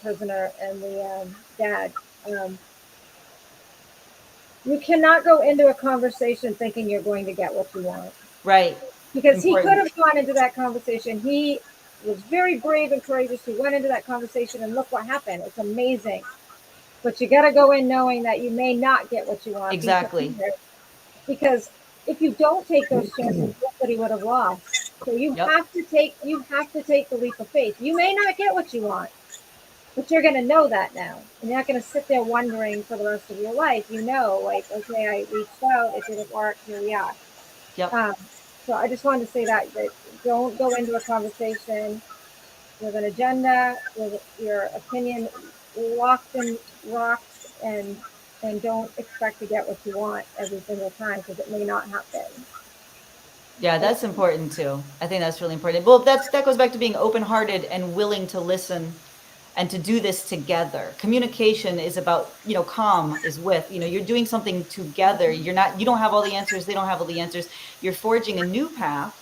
prisoner and the dad, um, you cannot go into a conversation thinking you're going to get what you want, Right. because he could Important. have gone into that conversation. He was very brave and courageous. He went into that conversation, and look what happened. It's amazing. But you got to go in knowing that you may not get what you want. Be Exactly. prepared, because if you don't take those chances, somebody would have lost. So you Yep. have to take the leap of faith. You may not get what you want, but you're going to know that now. And you're not going to sit there wondering for the rest of your life. Like, okay, I reached out, it didn't work, here we are. Yep. Um, so I just wanted to say that don't go into a conversation with an agenda, with your opinion locked in rocks, and and don't expect to get what you want every single time, because it may not happen. Yeah, that's important too. I think that's really important. Well, that goes back to being open-hearted and willing to listen and to do this together. Communication is about, calm is with, you're doing something together. You don't have all the answers. They don't have all the answers. You're forging a new path.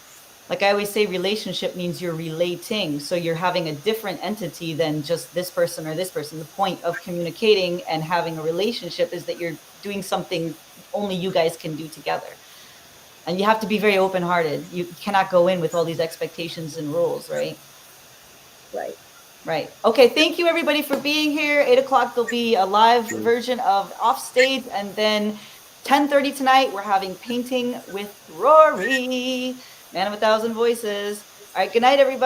Like I always say, relationship means you're relating. So you're having a different entity than just this person or this person. The point of communicating and having a relationship is that you're doing something only you guys can do together. And you have to be very open-hearted. You cannot go in with all these expectations and rules, right? Right. Right. Okay. Thank you, everybody, for being here. 8 o'clock, there'll be a live version of Offstage. And then 10:30 tonight, we're having Painting with Rory, Man of a Thousand Voices. All right. Good night, everybody.